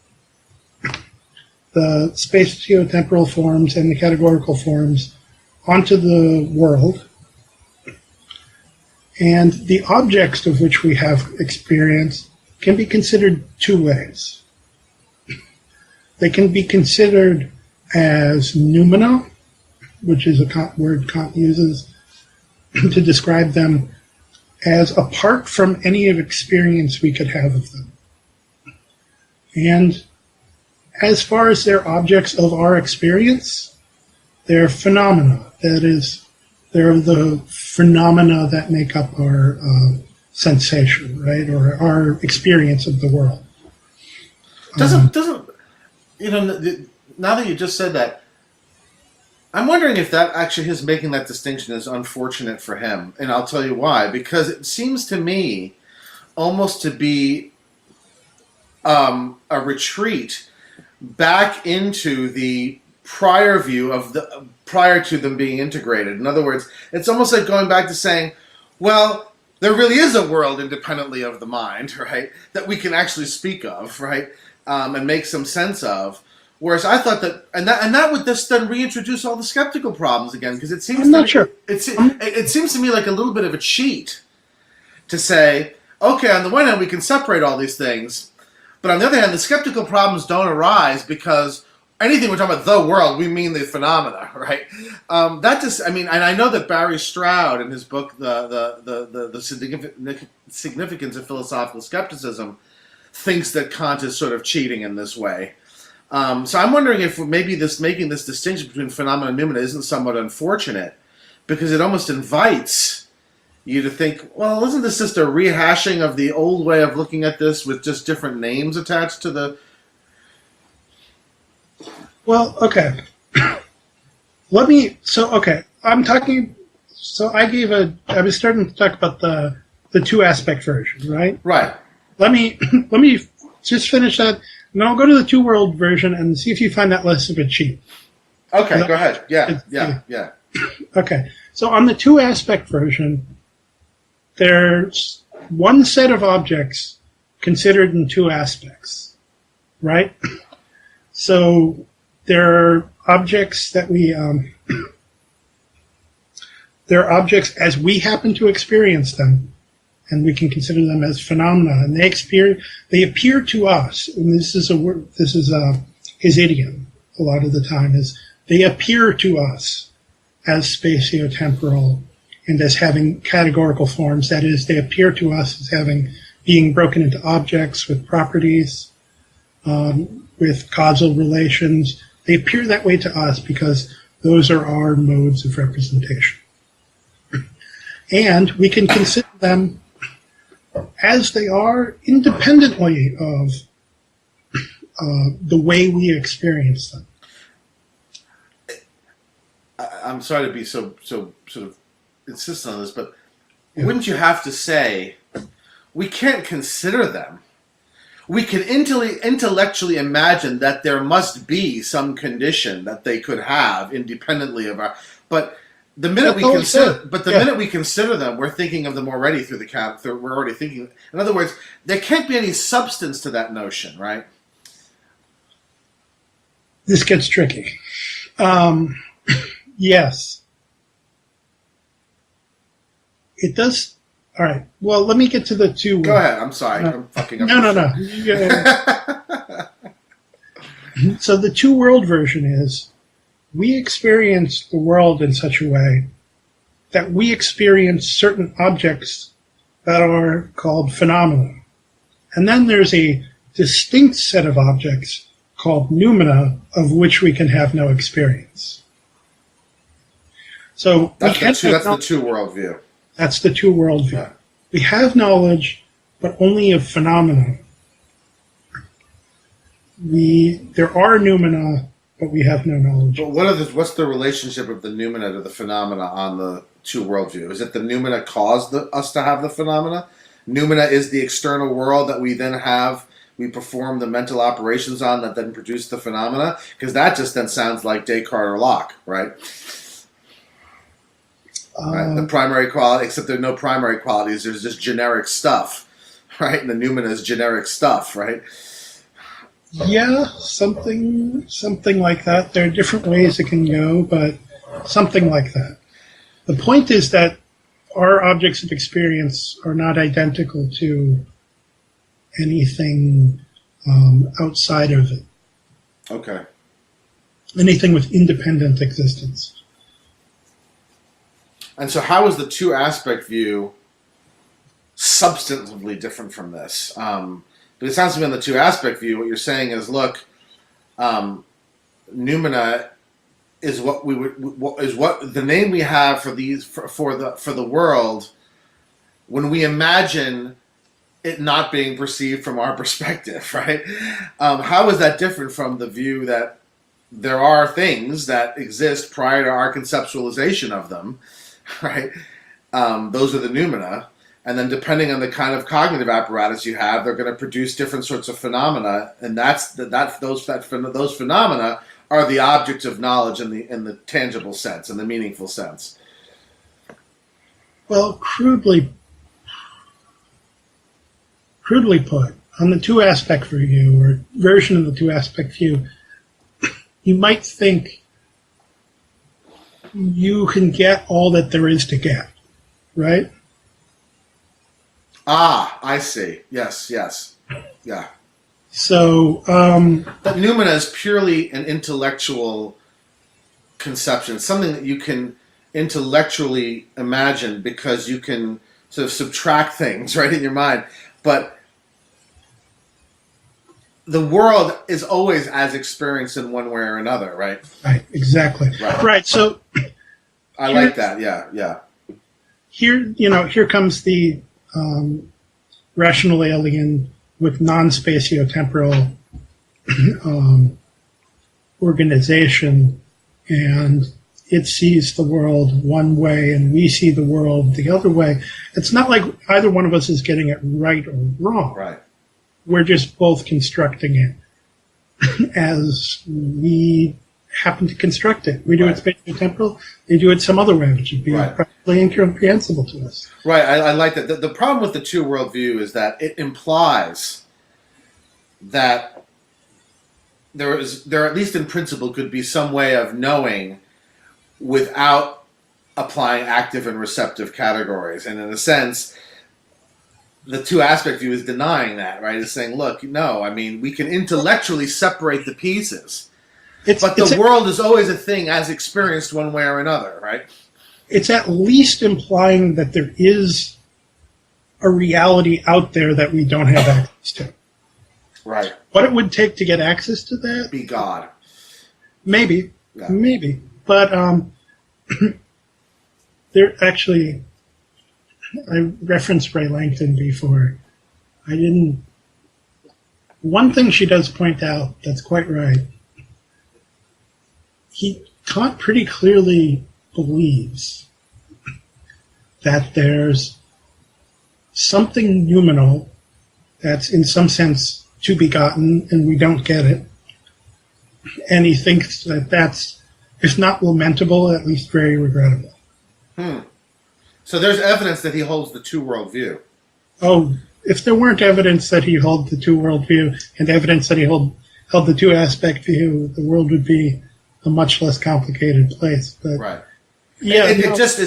the spatio-temporal forms and the categorical forms, onto the world, and the objects of which we have experience can be considered two ways. They can be considered as noumena, which is a word Kant uses to describe them as apart from any of experience we could have of them. And as far as they're objects of our experience, they're phenomena. That is, they're the phenomena that make up our sensation, right, or our experience of the world. Doesn't now that you just said that, I'm wondering if that actually his making that distinction is unfortunate for him, and I'll tell you why. Because it seems to me almost to be a retreat back into the prior view of the prior to them being integrated. In other words, it's almost like going back to saying, well, there really is a world independently of the mind, right, that we can actually speak of, right, and make some sense of. Whereas I thought that, and that would just then reintroduce all the skeptical problems again, because it seems I'm not sure. It seems to me like a little bit of a cheat to say, okay, on the one hand we can separate all these things, but on the other hand the skeptical problems don't arise because anything we're talking about the world, we mean the phenomena, right? That just, I mean, and I know that Barry Stroud in his book the Significance of Philosophical Skepticism thinks that Kant is sort of cheating in this way. So I'm wondering if maybe making this distinction between phenomena and noumena isn't somewhat unfortunate, because it almost invites you to think, well, isn't this just a rehashing of the old way of looking at this with just different names attached to the... Well, okay. I'm talking, I was starting to talk about the two-aspect version, right? Right. Let me just finish that. And I'll go to the two-world version and see if you find that less of a cheat. Okay, go ahead. Yeah. Okay, so on the two-aspect version, there's one set of objects considered in two aspects, right? So there are objects that they're objects as we happen to experience them, and we can consider them as phenomena, and they appear to us, and this is his idiom a lot of the time, is they appear to us as spatiotemporal and as having categorical forms. That is, they appear to us as being broken into objects with properties, with causal relations. They appear that way to us because those are our modes of representation. And we can consider them as they are independently of the way we experience them. I'm sorry to be so sort of insistent on this, but wouldn't you have to say, we can't consider them? We can intellectually imagine that there must be some condition that they could have independently of our... But the minute we consider them, we're thinking of them already through the cap. We're already thinking. In other words, there can't be any substance to that notion, right? This gets tricky. Yes, it does. All right. Well, let me get to the two. Go ahead. I'm sorry. I'm fucking up. No. So the two-world version is, we experience the world in such a way that we experience certain objects that are called phenomena. And then there's a distinct set of objects called noumena, of which we can have no experience. So that's the two-world view. That's the two-world view. Yeah. We have knowledge, but only of phenomena. There are noumena, but we have no knowledge. But what's the relationship of the noumena to the phenomena on the two-world view? Is it the noumena caused us to have the phenomena? Noumena is the external world that we then have, we perform the mental operations on that then produce the phenomena? Because that just then sounds like Descartes or Locke, right? Right? The primary quality, except there are no primary qualities, there's just generic stuff, right? And the noumena is generic stuff, right? Yeah, something like that. There are different ways it can go, but something like that. The point is that our objects of experience are not identical to anything outside of it. Okay. Anything with independent existence. And so how is the two-aspect view substantively different from this. But it sounds to me on the two aspect view, what you're saying is, look, noumena is what the name we have for the world when we imagine it not being perceived from our perspective, right? How is that different from the view that there are things that exist prior to our conceptualization of them, right? Those are the noumena. And then depending on the kind of cognitive apparatus you have, they're going to produce different sorts of phenomena. And those phenomena are the objects of knowledge in the tangible sense, in the meaningful sense. Well, crudely put, on the two-aspect view, or version of the two-aspect view, you might think you can get all that there is to get, right? Ah, I see. Yes. Yeah. So, but noumena is purely an intellectual conception, something that you can intellectually imagine because you can sort of subtract things, right, in your mind. But the world is always as experienced in one way or another, right? Right, exactly. Right. So, I like that. Yeah. Here comes the rational alien with non-spatiotemporal organization, and it sees the world one way and we see the world the other way. It's not like either one of us is getting it right or wrong. Right. We're just both constructing it as we happen to construct it. We do it spatiotemporal, they do it some other way, which would be practically incomprehensible to us. Right, I like that. The problem with the two worldview is that it implies that there, at least in principle, could be some way of knowing without applying active and receptive categories. And in a sense, the two-aspect view is denying that, right? It's saying, look, no, I mean, we can intellectually separate the pieces, but the world is always a thing as experienced one way or another, right? It's at least implying that there is a reality out there that we don't have access to. Right. What it would take to get access to that? Be God. Maybe. Yeah. Maybe. But there actually, I referenced Ray Langton before. One thing she does point out that's quite right. Kant pretty clearly believes that there's something noumenal that's in some sense to be gotten and we don't get it. And he thinks that that's, if not lamentable, at least very regrettable. So there's evidence that he holds the two-world view. Oh, if there weren't evidence that he held the two-world view and evidence that he held the two-aspect view, the world would be a much less complicated place. But right. Yeah, it just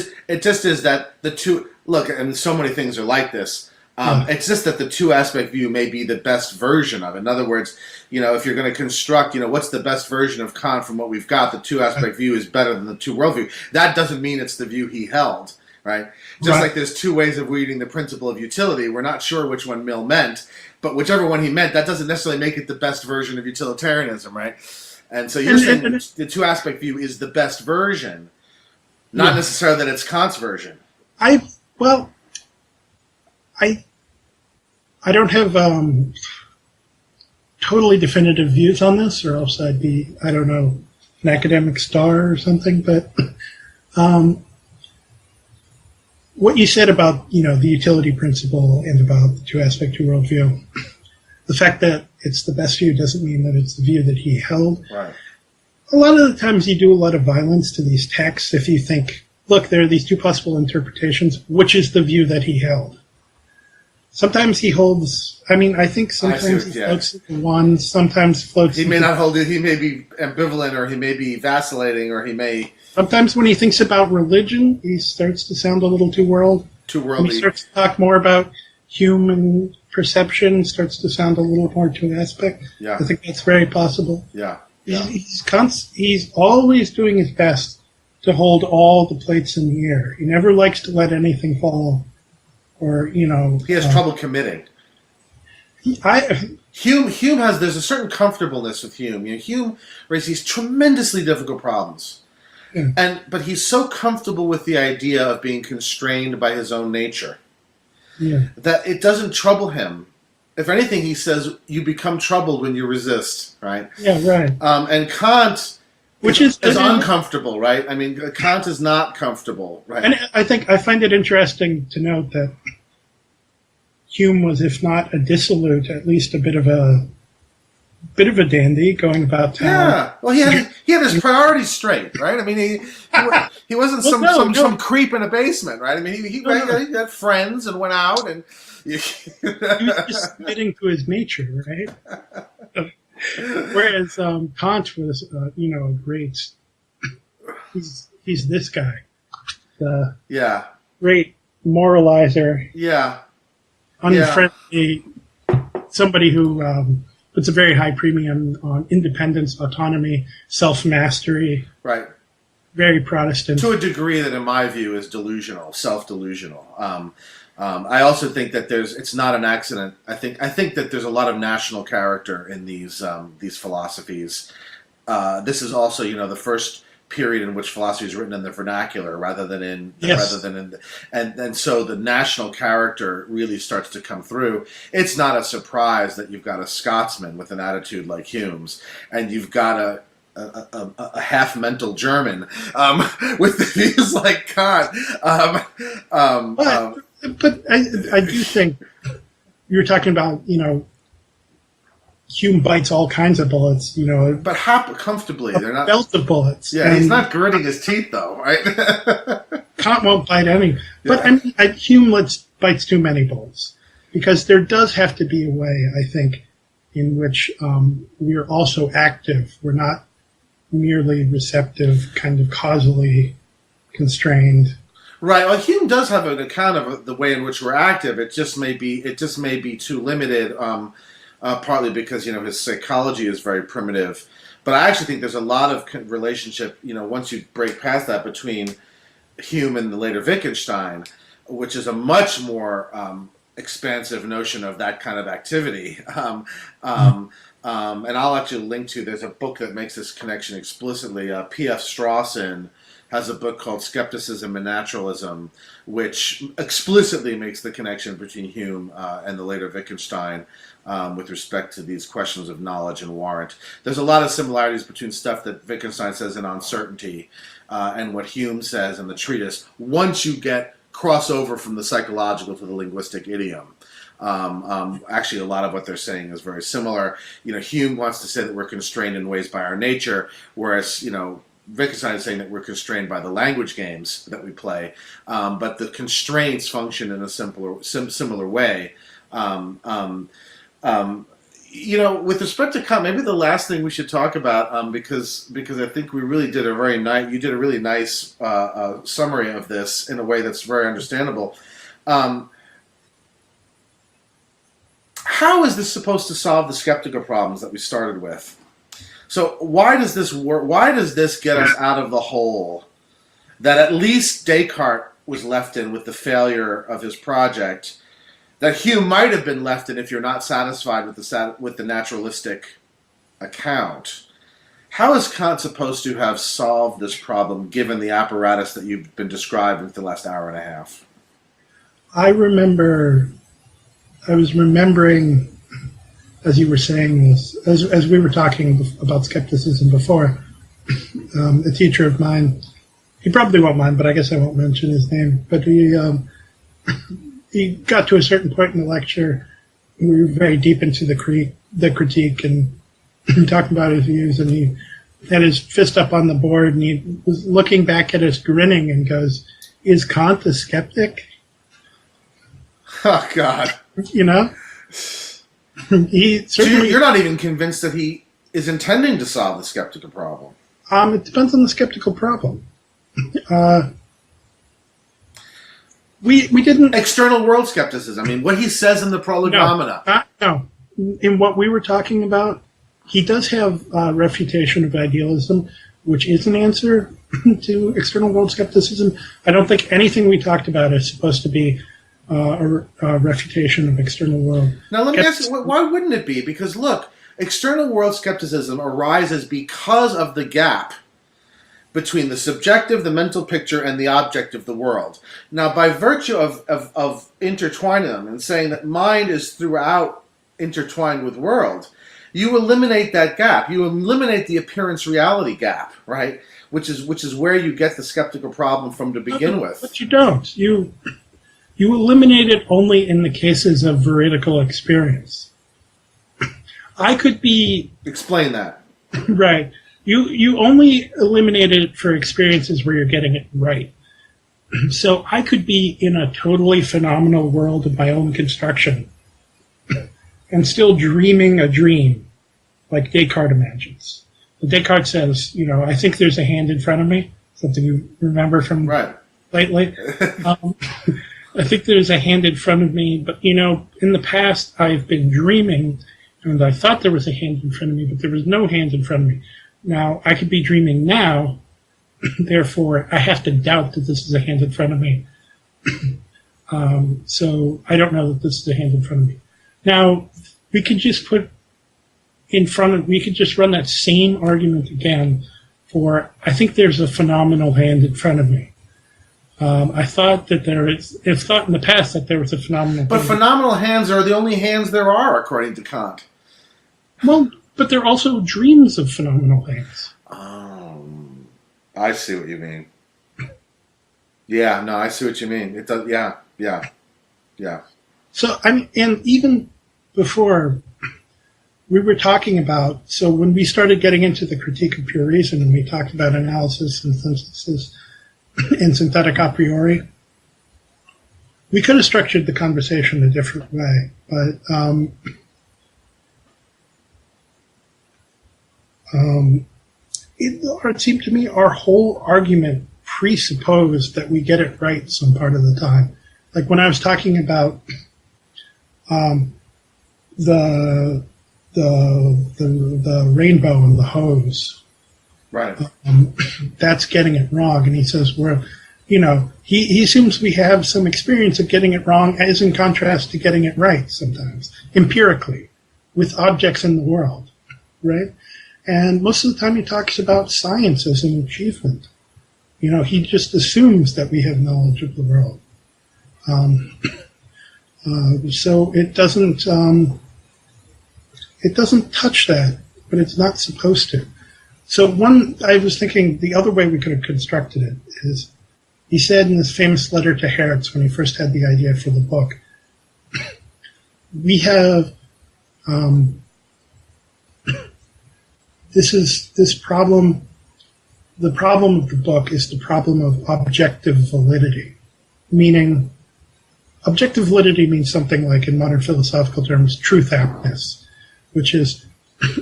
is that the two look, and so many things are like this. It's just that the two-aspect view may be the best version of it. In other words, if you're going to construct, what's the best version of Kant from what we've got, the two-aspect view is better than the two-world view. That doesn't mean it's the view he held, right? Just like there's two ways of reading the principle of utility. We're not sure which one Mill meant, but whichever one he meant, that doesn't necessarily make it the best version of utilitarianism, right? And so you're saying the two-aspect view is the best version, not necessarily that it's Kant's version. I don't have totally definitive views on this, or else I'd be, I don't know, an academic star or something. But what you said about the utility principle and about the two-aspect two-worldview, the fact that it's the best view doesn't mean that it's the view that he held. Right. A lot of the times you do a lot of violence to these texts if you think, look, there are these two possible interpretations, which is the view that he held. Sometimes he holds, I think sometimes he floats one, sometimes floats... He may not hold it, he may be ambivalent, or he may be vacillating, or he may... Sometimes when he thinks about religion, he starts to sound a little too worldly. When he starts to talk more about human perception, starts to sound a little more two-aspect. Yeah. I think that's very possible. Yeah. He's always doing his best to hold all the plates in the air. He never likes to let anything fall or he has trouble committing. Hume has, there's a certain comfortableness with Hume. Hume raises these tremendously difficult problems. Yeah. But he's so comfortable with the idea of being constrained by his own nature that it doesn't trouble him. If anything, he says, you become troubled when you resist, right? Yeah, right. And Kant Which is uncomfortable, right? I mean, Kant is not comfortable, right? And I find it interesting to note that Hume was, if not a dissolute, at least a bit of a dandy going about town. Yeah, well, he had his priorities straight, right? I mean, he wasn't some creep in a basement, right? I mean, he had friends and went out, and he was just fitting to his nature, right? Whereas Kant was, a great. He's this guy, the great moralizer. Yeah. Unfriendly, somebody who puts a very high premium on independence, autonomy, self-mastery. Right. Very Protestant. To a degree that, in my view, is delusional, self-delusional. I also think that it's not an accident. I think that there's a lot of national character in these philosophies. This is also, the first period in which philosophy is written in the vernacular rather than in and so the national character really starts to come through. It's not a surprise that you've got a Scotsman with an attitude like Hume's, and you've got a half mental German with views like Kant. But I do think you're talking about Hume bites all kinds of bullets, But comfortably, they're not belt of bullets. Yeah, he's not gritting his teeth, though, right? Kant won't bite any. But Hume bites too many bullets, because there does have to be a way, I think, in which we are also active. We're not merely receptive, kind of causally constrained. Right. Well, Hume does have an account of the way in which we're active. It just may be too limited. Partly because his psychology is very primitive, but I actually think there's a lot of relationship. Once you break past that, between Hume and the later Wittgenstein, which is a much more expansive notion of that kind of activity. And I'll actually link to. There's a book that makes this connection explicitly. P.F. Strawson has a book called Skepticism and Naturalism, which explicitly makes the connection between Hume and the later Wittgenstein with respect to these questions of knowledge and warrant. There's a lot of similarities between stuff that Wittgenstein says in Uncertainty and what Hume says in the treatise, once you cross over from the psychological to the linguistic idiom. Actually, a lot of what they're saying is very similar. Hume wants to say that we're constrained in ways by our nature, whereas, Wittgenstein is saying that we're constrained by the language games that we play, but the constraints function in a similar way. With respect to Kant, maybe the last thing we should talk about, because I think we really did you did a really nice summary of this in a way that's very understandable. How is this supposed to solve the skeptical problems that we started with? So why does this work? Why does this get us out of the hole that at least Descartes was left in with the failure of his project, that Hume might have been left in if you're not satisfied with the naturalistic account? How is Kant supposed to have solved this problem, given the apparatus that you've been describing for the last hour and a half? I was remembering, as you were saying this, as we were talking about skepticism before, a teacher of mine, he probably won't mind, but I guess I won't mention his name, but he got to a certain point in the lecture, and we were very deep into the critique and talking about his views, and he had his fist up on the board, and he was looking back at us grinning and goes, "Is Kant a skeptic?" Oh, God. He certainly, you're not even convinced that he is intending to solve the skeptical problem. It depends on the skeptical problem. We didn't external world skepticism. I mean, what he says in the Prolegomena. No. In what we were talking about, he does have a refutation of idealism, which is an answer to external world skepticism. I don't think anything we talked about is supposed to be refutation of external world. Now, let me ask you, why wouldn't it be? Because, look, external world skepticism arises because of the gap between the subjective, the mental picture, and the object of the world. Now, by virtue of intertwining them and saying that mind is throughout intertwined with world, you eliminate that gap. You eliminate the appearance-reality gap, right? Which is where you get the skeptical problem from to begin with. But you don't. You eliminate it only in the cases of veridical experience. I could be... Explain that. Right. You only eliminate it for experiences where you're getting it right. So I could be in a totally phenomenal world of my own construction and still dreaming a dream, like Descartes imagines. Descartes says, I think there's a hand in front of me, something you remember from lately. I think there's a hand in front of me, but, in the past I've been dreaming, and I thought there was a hand in front of me, but there was no hand in front of me. Now, I could be dreaming now, therefore I have to doubt that this is a hand in front of me. So I don't know that this is a hand in front of me. Now, we could just we could just run that same argument again for, I think there's a phenomenal hand in front of me. I thought that I've thought in the past that there was a phenomenal But phenomenal hands are the only hands there are, according to Kant. Well, but they're also dreams of phenomenal hands. I see what you mean. Yeah, no, I see what you mean. It does. Yeah. So and even before we were talking about, so when we started getting into the critique of pure reason, and we talked about analysis and synthesis and synthetic a priori, we could have structured the conversation a different way, but it seemed to me our whole argument presupposed that we get it right some part of the time. Like when I was talking about the rainbow and the hose, right? That's getting it wrong, and he says he assumes we have some experience of getting it wrong, as in contrast to getting it right sometimes empirically with objects in the world, right? And most of the time he talks about science as an achievement. He just assumes that we have knowledge of the world. So it doesn't touch that, but it's not supposed to. So I was thinking the other way we could have constructed it is, he said in this famous letter to Hertz when he first had the idea for the book, we have this problem. The problem of the book is the problem of objective validity, meaning objective validity means something like, in modern philosophical terms, truth aptness, which is,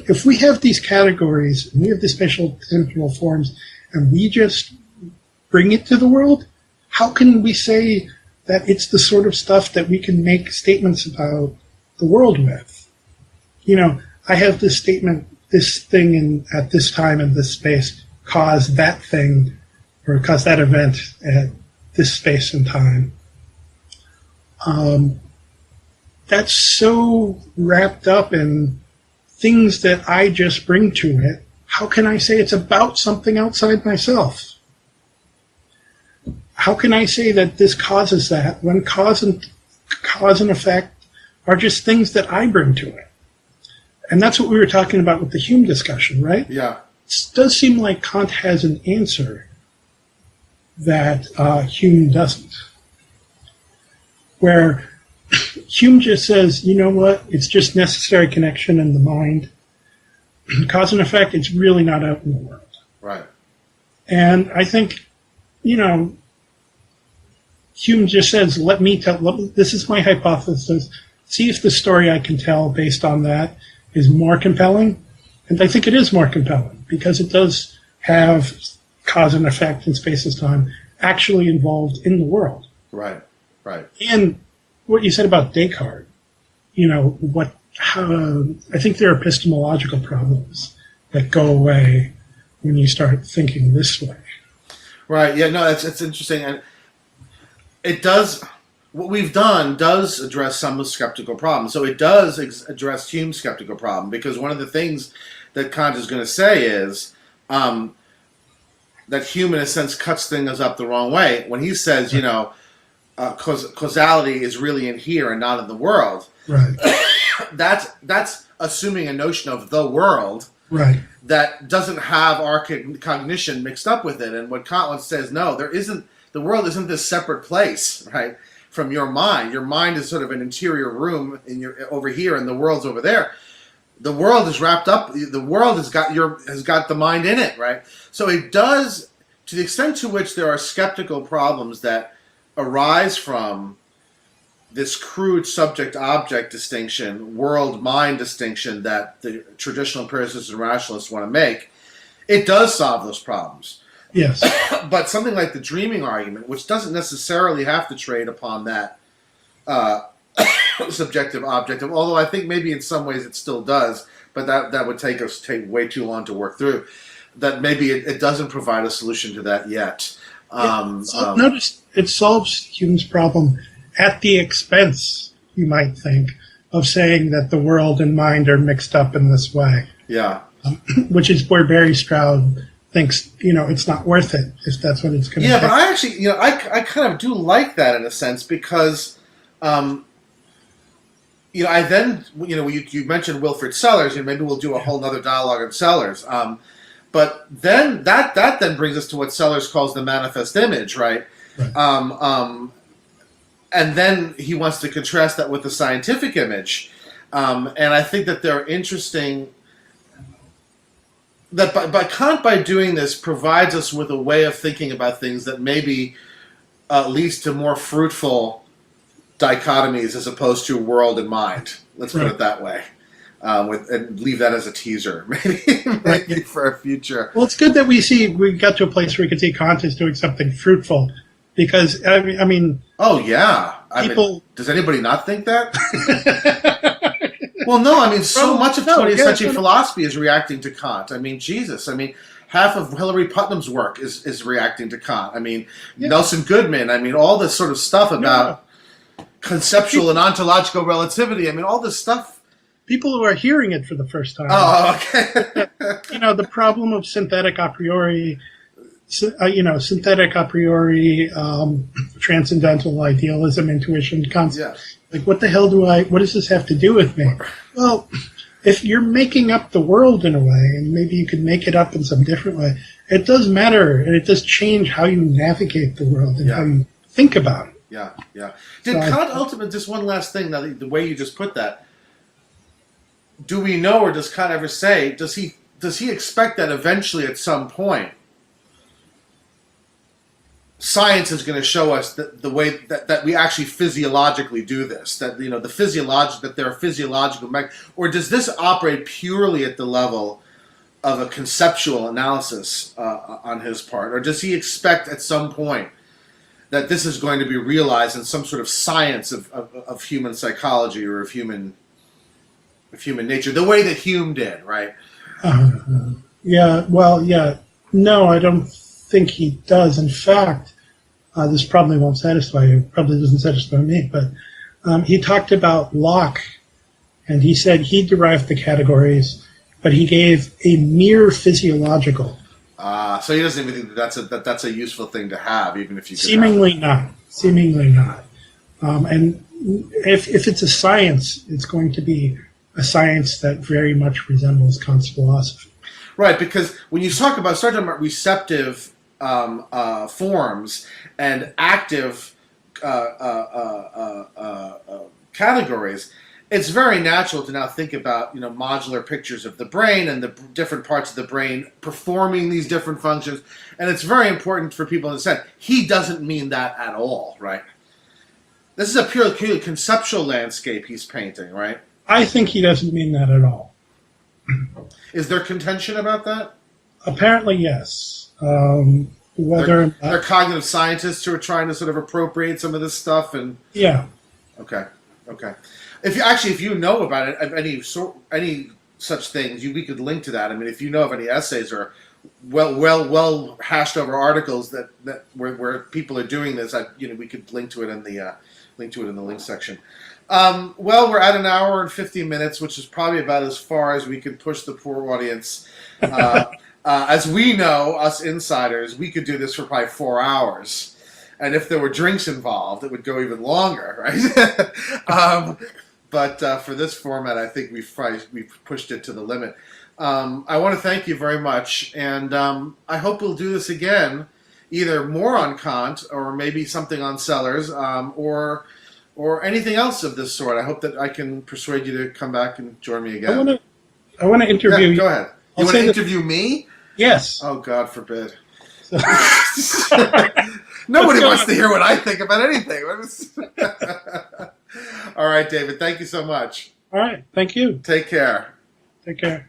if we have these categories, and we have these spatial temporal forms, and we just bring it to the world, how can we say that it's the sort of stuff that we can make statements about the world with? I have this statement, this thing at this time in this space caused that thing, or caused that event at this space and time. That's so wrapped up in things that I just bring to it. How can I say it's about something outside myself? How can I say that this causes that when cause and effect are just things that I bring to it? And that's what we were talking about with the Hume discussion, right? Yeah. It does seem like Kant has an answer that Hume doesn't. Where Hume just says, you know what, it's just necessary connection in the mind. Cause and effect, it's really not out in the world. Right. And I think, Hume just says, this is my hypothesis. See if the story I can tell based on that is more compelling. And I think it is more compelling because it does have cause and effect in space and time actually involved in the world. Right. And what you said about Descartes, I think there are epistemological problems that go away when you start thinking this way. Right. Yeah. No, it's interesting, and it does. what we've done does address some of the skeptical problems. So it does address Hume's skeptical problem, because one of the things that Kant is going to say is that Hume, in a sense, cuts things up the wrong way when he says, causality is really in here and not in the world. Right. That's assuming a notion of the world, right, that doesn't have our cognition mixed up with it. And what Kant once says, no, there isn't. The world isn't this separate place, right, from your mind. Your mind is sort of an interior room over here, and the world's over there. The world is wrapped up. The world has got the mind in it, right? So it does, to the extent to which there are skeptical problems that arise from this crude subject-object distinction, world-mind distinction that the traditional empiricists and rationalists want to make, it does solve those problems. Yes. But something like the dreaming argument, which doesn't necessarily have to trade upon that subjective objective, although I think maybe in some ways it still does, but that would take way too long to work through, that maybe it doesn't provide a solution to that yet. Notice it solves Hume's problem at the expense, you might think, of saying that the world and mind are mixed up in this way. Yeah. Which is where Barry Stroud thinks, it's not worth it if that's what it's going to Yeah, take. but I actually, I kind of do like that in a sense, because, I then, you mentioned Wilfrid Sellers, maybe we'll do a whole other dialogue on Sellers. But then that then brings us to what Sellers calls the manifest image, right? Right. And then he wants to contrast that with the scientific image. And I think that they're interesting. That Kant, by doing this, provides us with a way of thinking about things that maybe leads to more fruitful dichotomies as opposed to world and mind. Let's put it that way. And leave that as a teaser, maybe for a future. Well, it's good that we got to a place where we can see Kant is doing something fruitful, because I mean. Oh yeah, does anybody not think that? Well, no. I mean, so much of 20th century philosophy is reacting to Kant. I mean, Jesus. I mean, half of Hilary Putnam's work is reacting to Kant. I mean, Nelson Goodman. I mean, all this sort of stuff about conceptual and ontological relativity. I mean, all this stuff. People who are hearing it for the first time. Oh, okay. The problem of synthetic a priori, transcendental idealism, intuition, concept. Yeah. Like, what the hell what does this have to do with me? Well, if you're making up the world in a way, and maybe you could make it up in some different way, it does matter, and it does change how you navigate the world and how you think about it. Yeah, yeah. Did Kant ultimately, just one last thing, now the way you just put that, do we know, or does Kant ever say, does he expect that eventually at some point science is going to show us the way that we actually physiologically do this, that that there are physiological or does this operate purely at the level of a conceptual analysis on his part, or does he expect at some point that this is going to be realized in some sort of science of human psychology or of human nature, the way that Hume did, right? No, I don't think he does. In fact, this probably won't satisfy you. Probably doesn't satisfy me. But he talked about Locke, and he said he derived the categories, but he gave a mere physiological. So he doesn't even think that's a useful thing to have, even if you could Seemingly not. And if it's a science, it's going to be a science that very much resembles Kant's philosophy. Right, because when you start talking about receptive forms and active categories, it's very natural to now think about modular pictures of the brain and the different parts of the brain performing these different functions, and it's very important for people to understand he doesn't mean that at all, right? This is a purely conceptual landscape he's painting, right? I think he doesn't mean that at all. Is there contention about that? Apparently, yes. They're cognitive scientists who are trying to sort of appropriate some of this stuff, and okay. If you know about it, of any such things, we could link to that. I mean, if you know of any essays or well hashed over articles that where people are doing this, we could link to it in the link to it in the link section. Well, we're at an hour and 50 minutes, which is probably about as far as we could push the poor audience. As we know, us insiders, we could do this for probably 4 hours. And if there were drinks involved, it would go even longer, right? But for this format, I think we've pushed it to the limit. I want to thank you very much, and I hope we'll do this again, either more on Kant or maybe something on Sellers, or anything else of this sort. I hope that I can persuade you to come back and join me again. I want to interview you. Go ahead. You want to interview me? Yes. Oh, God forbid. Nobody wants to hear what I think about anything. All right, David. Thank you so much. All right. Thank you. Take care. Take care.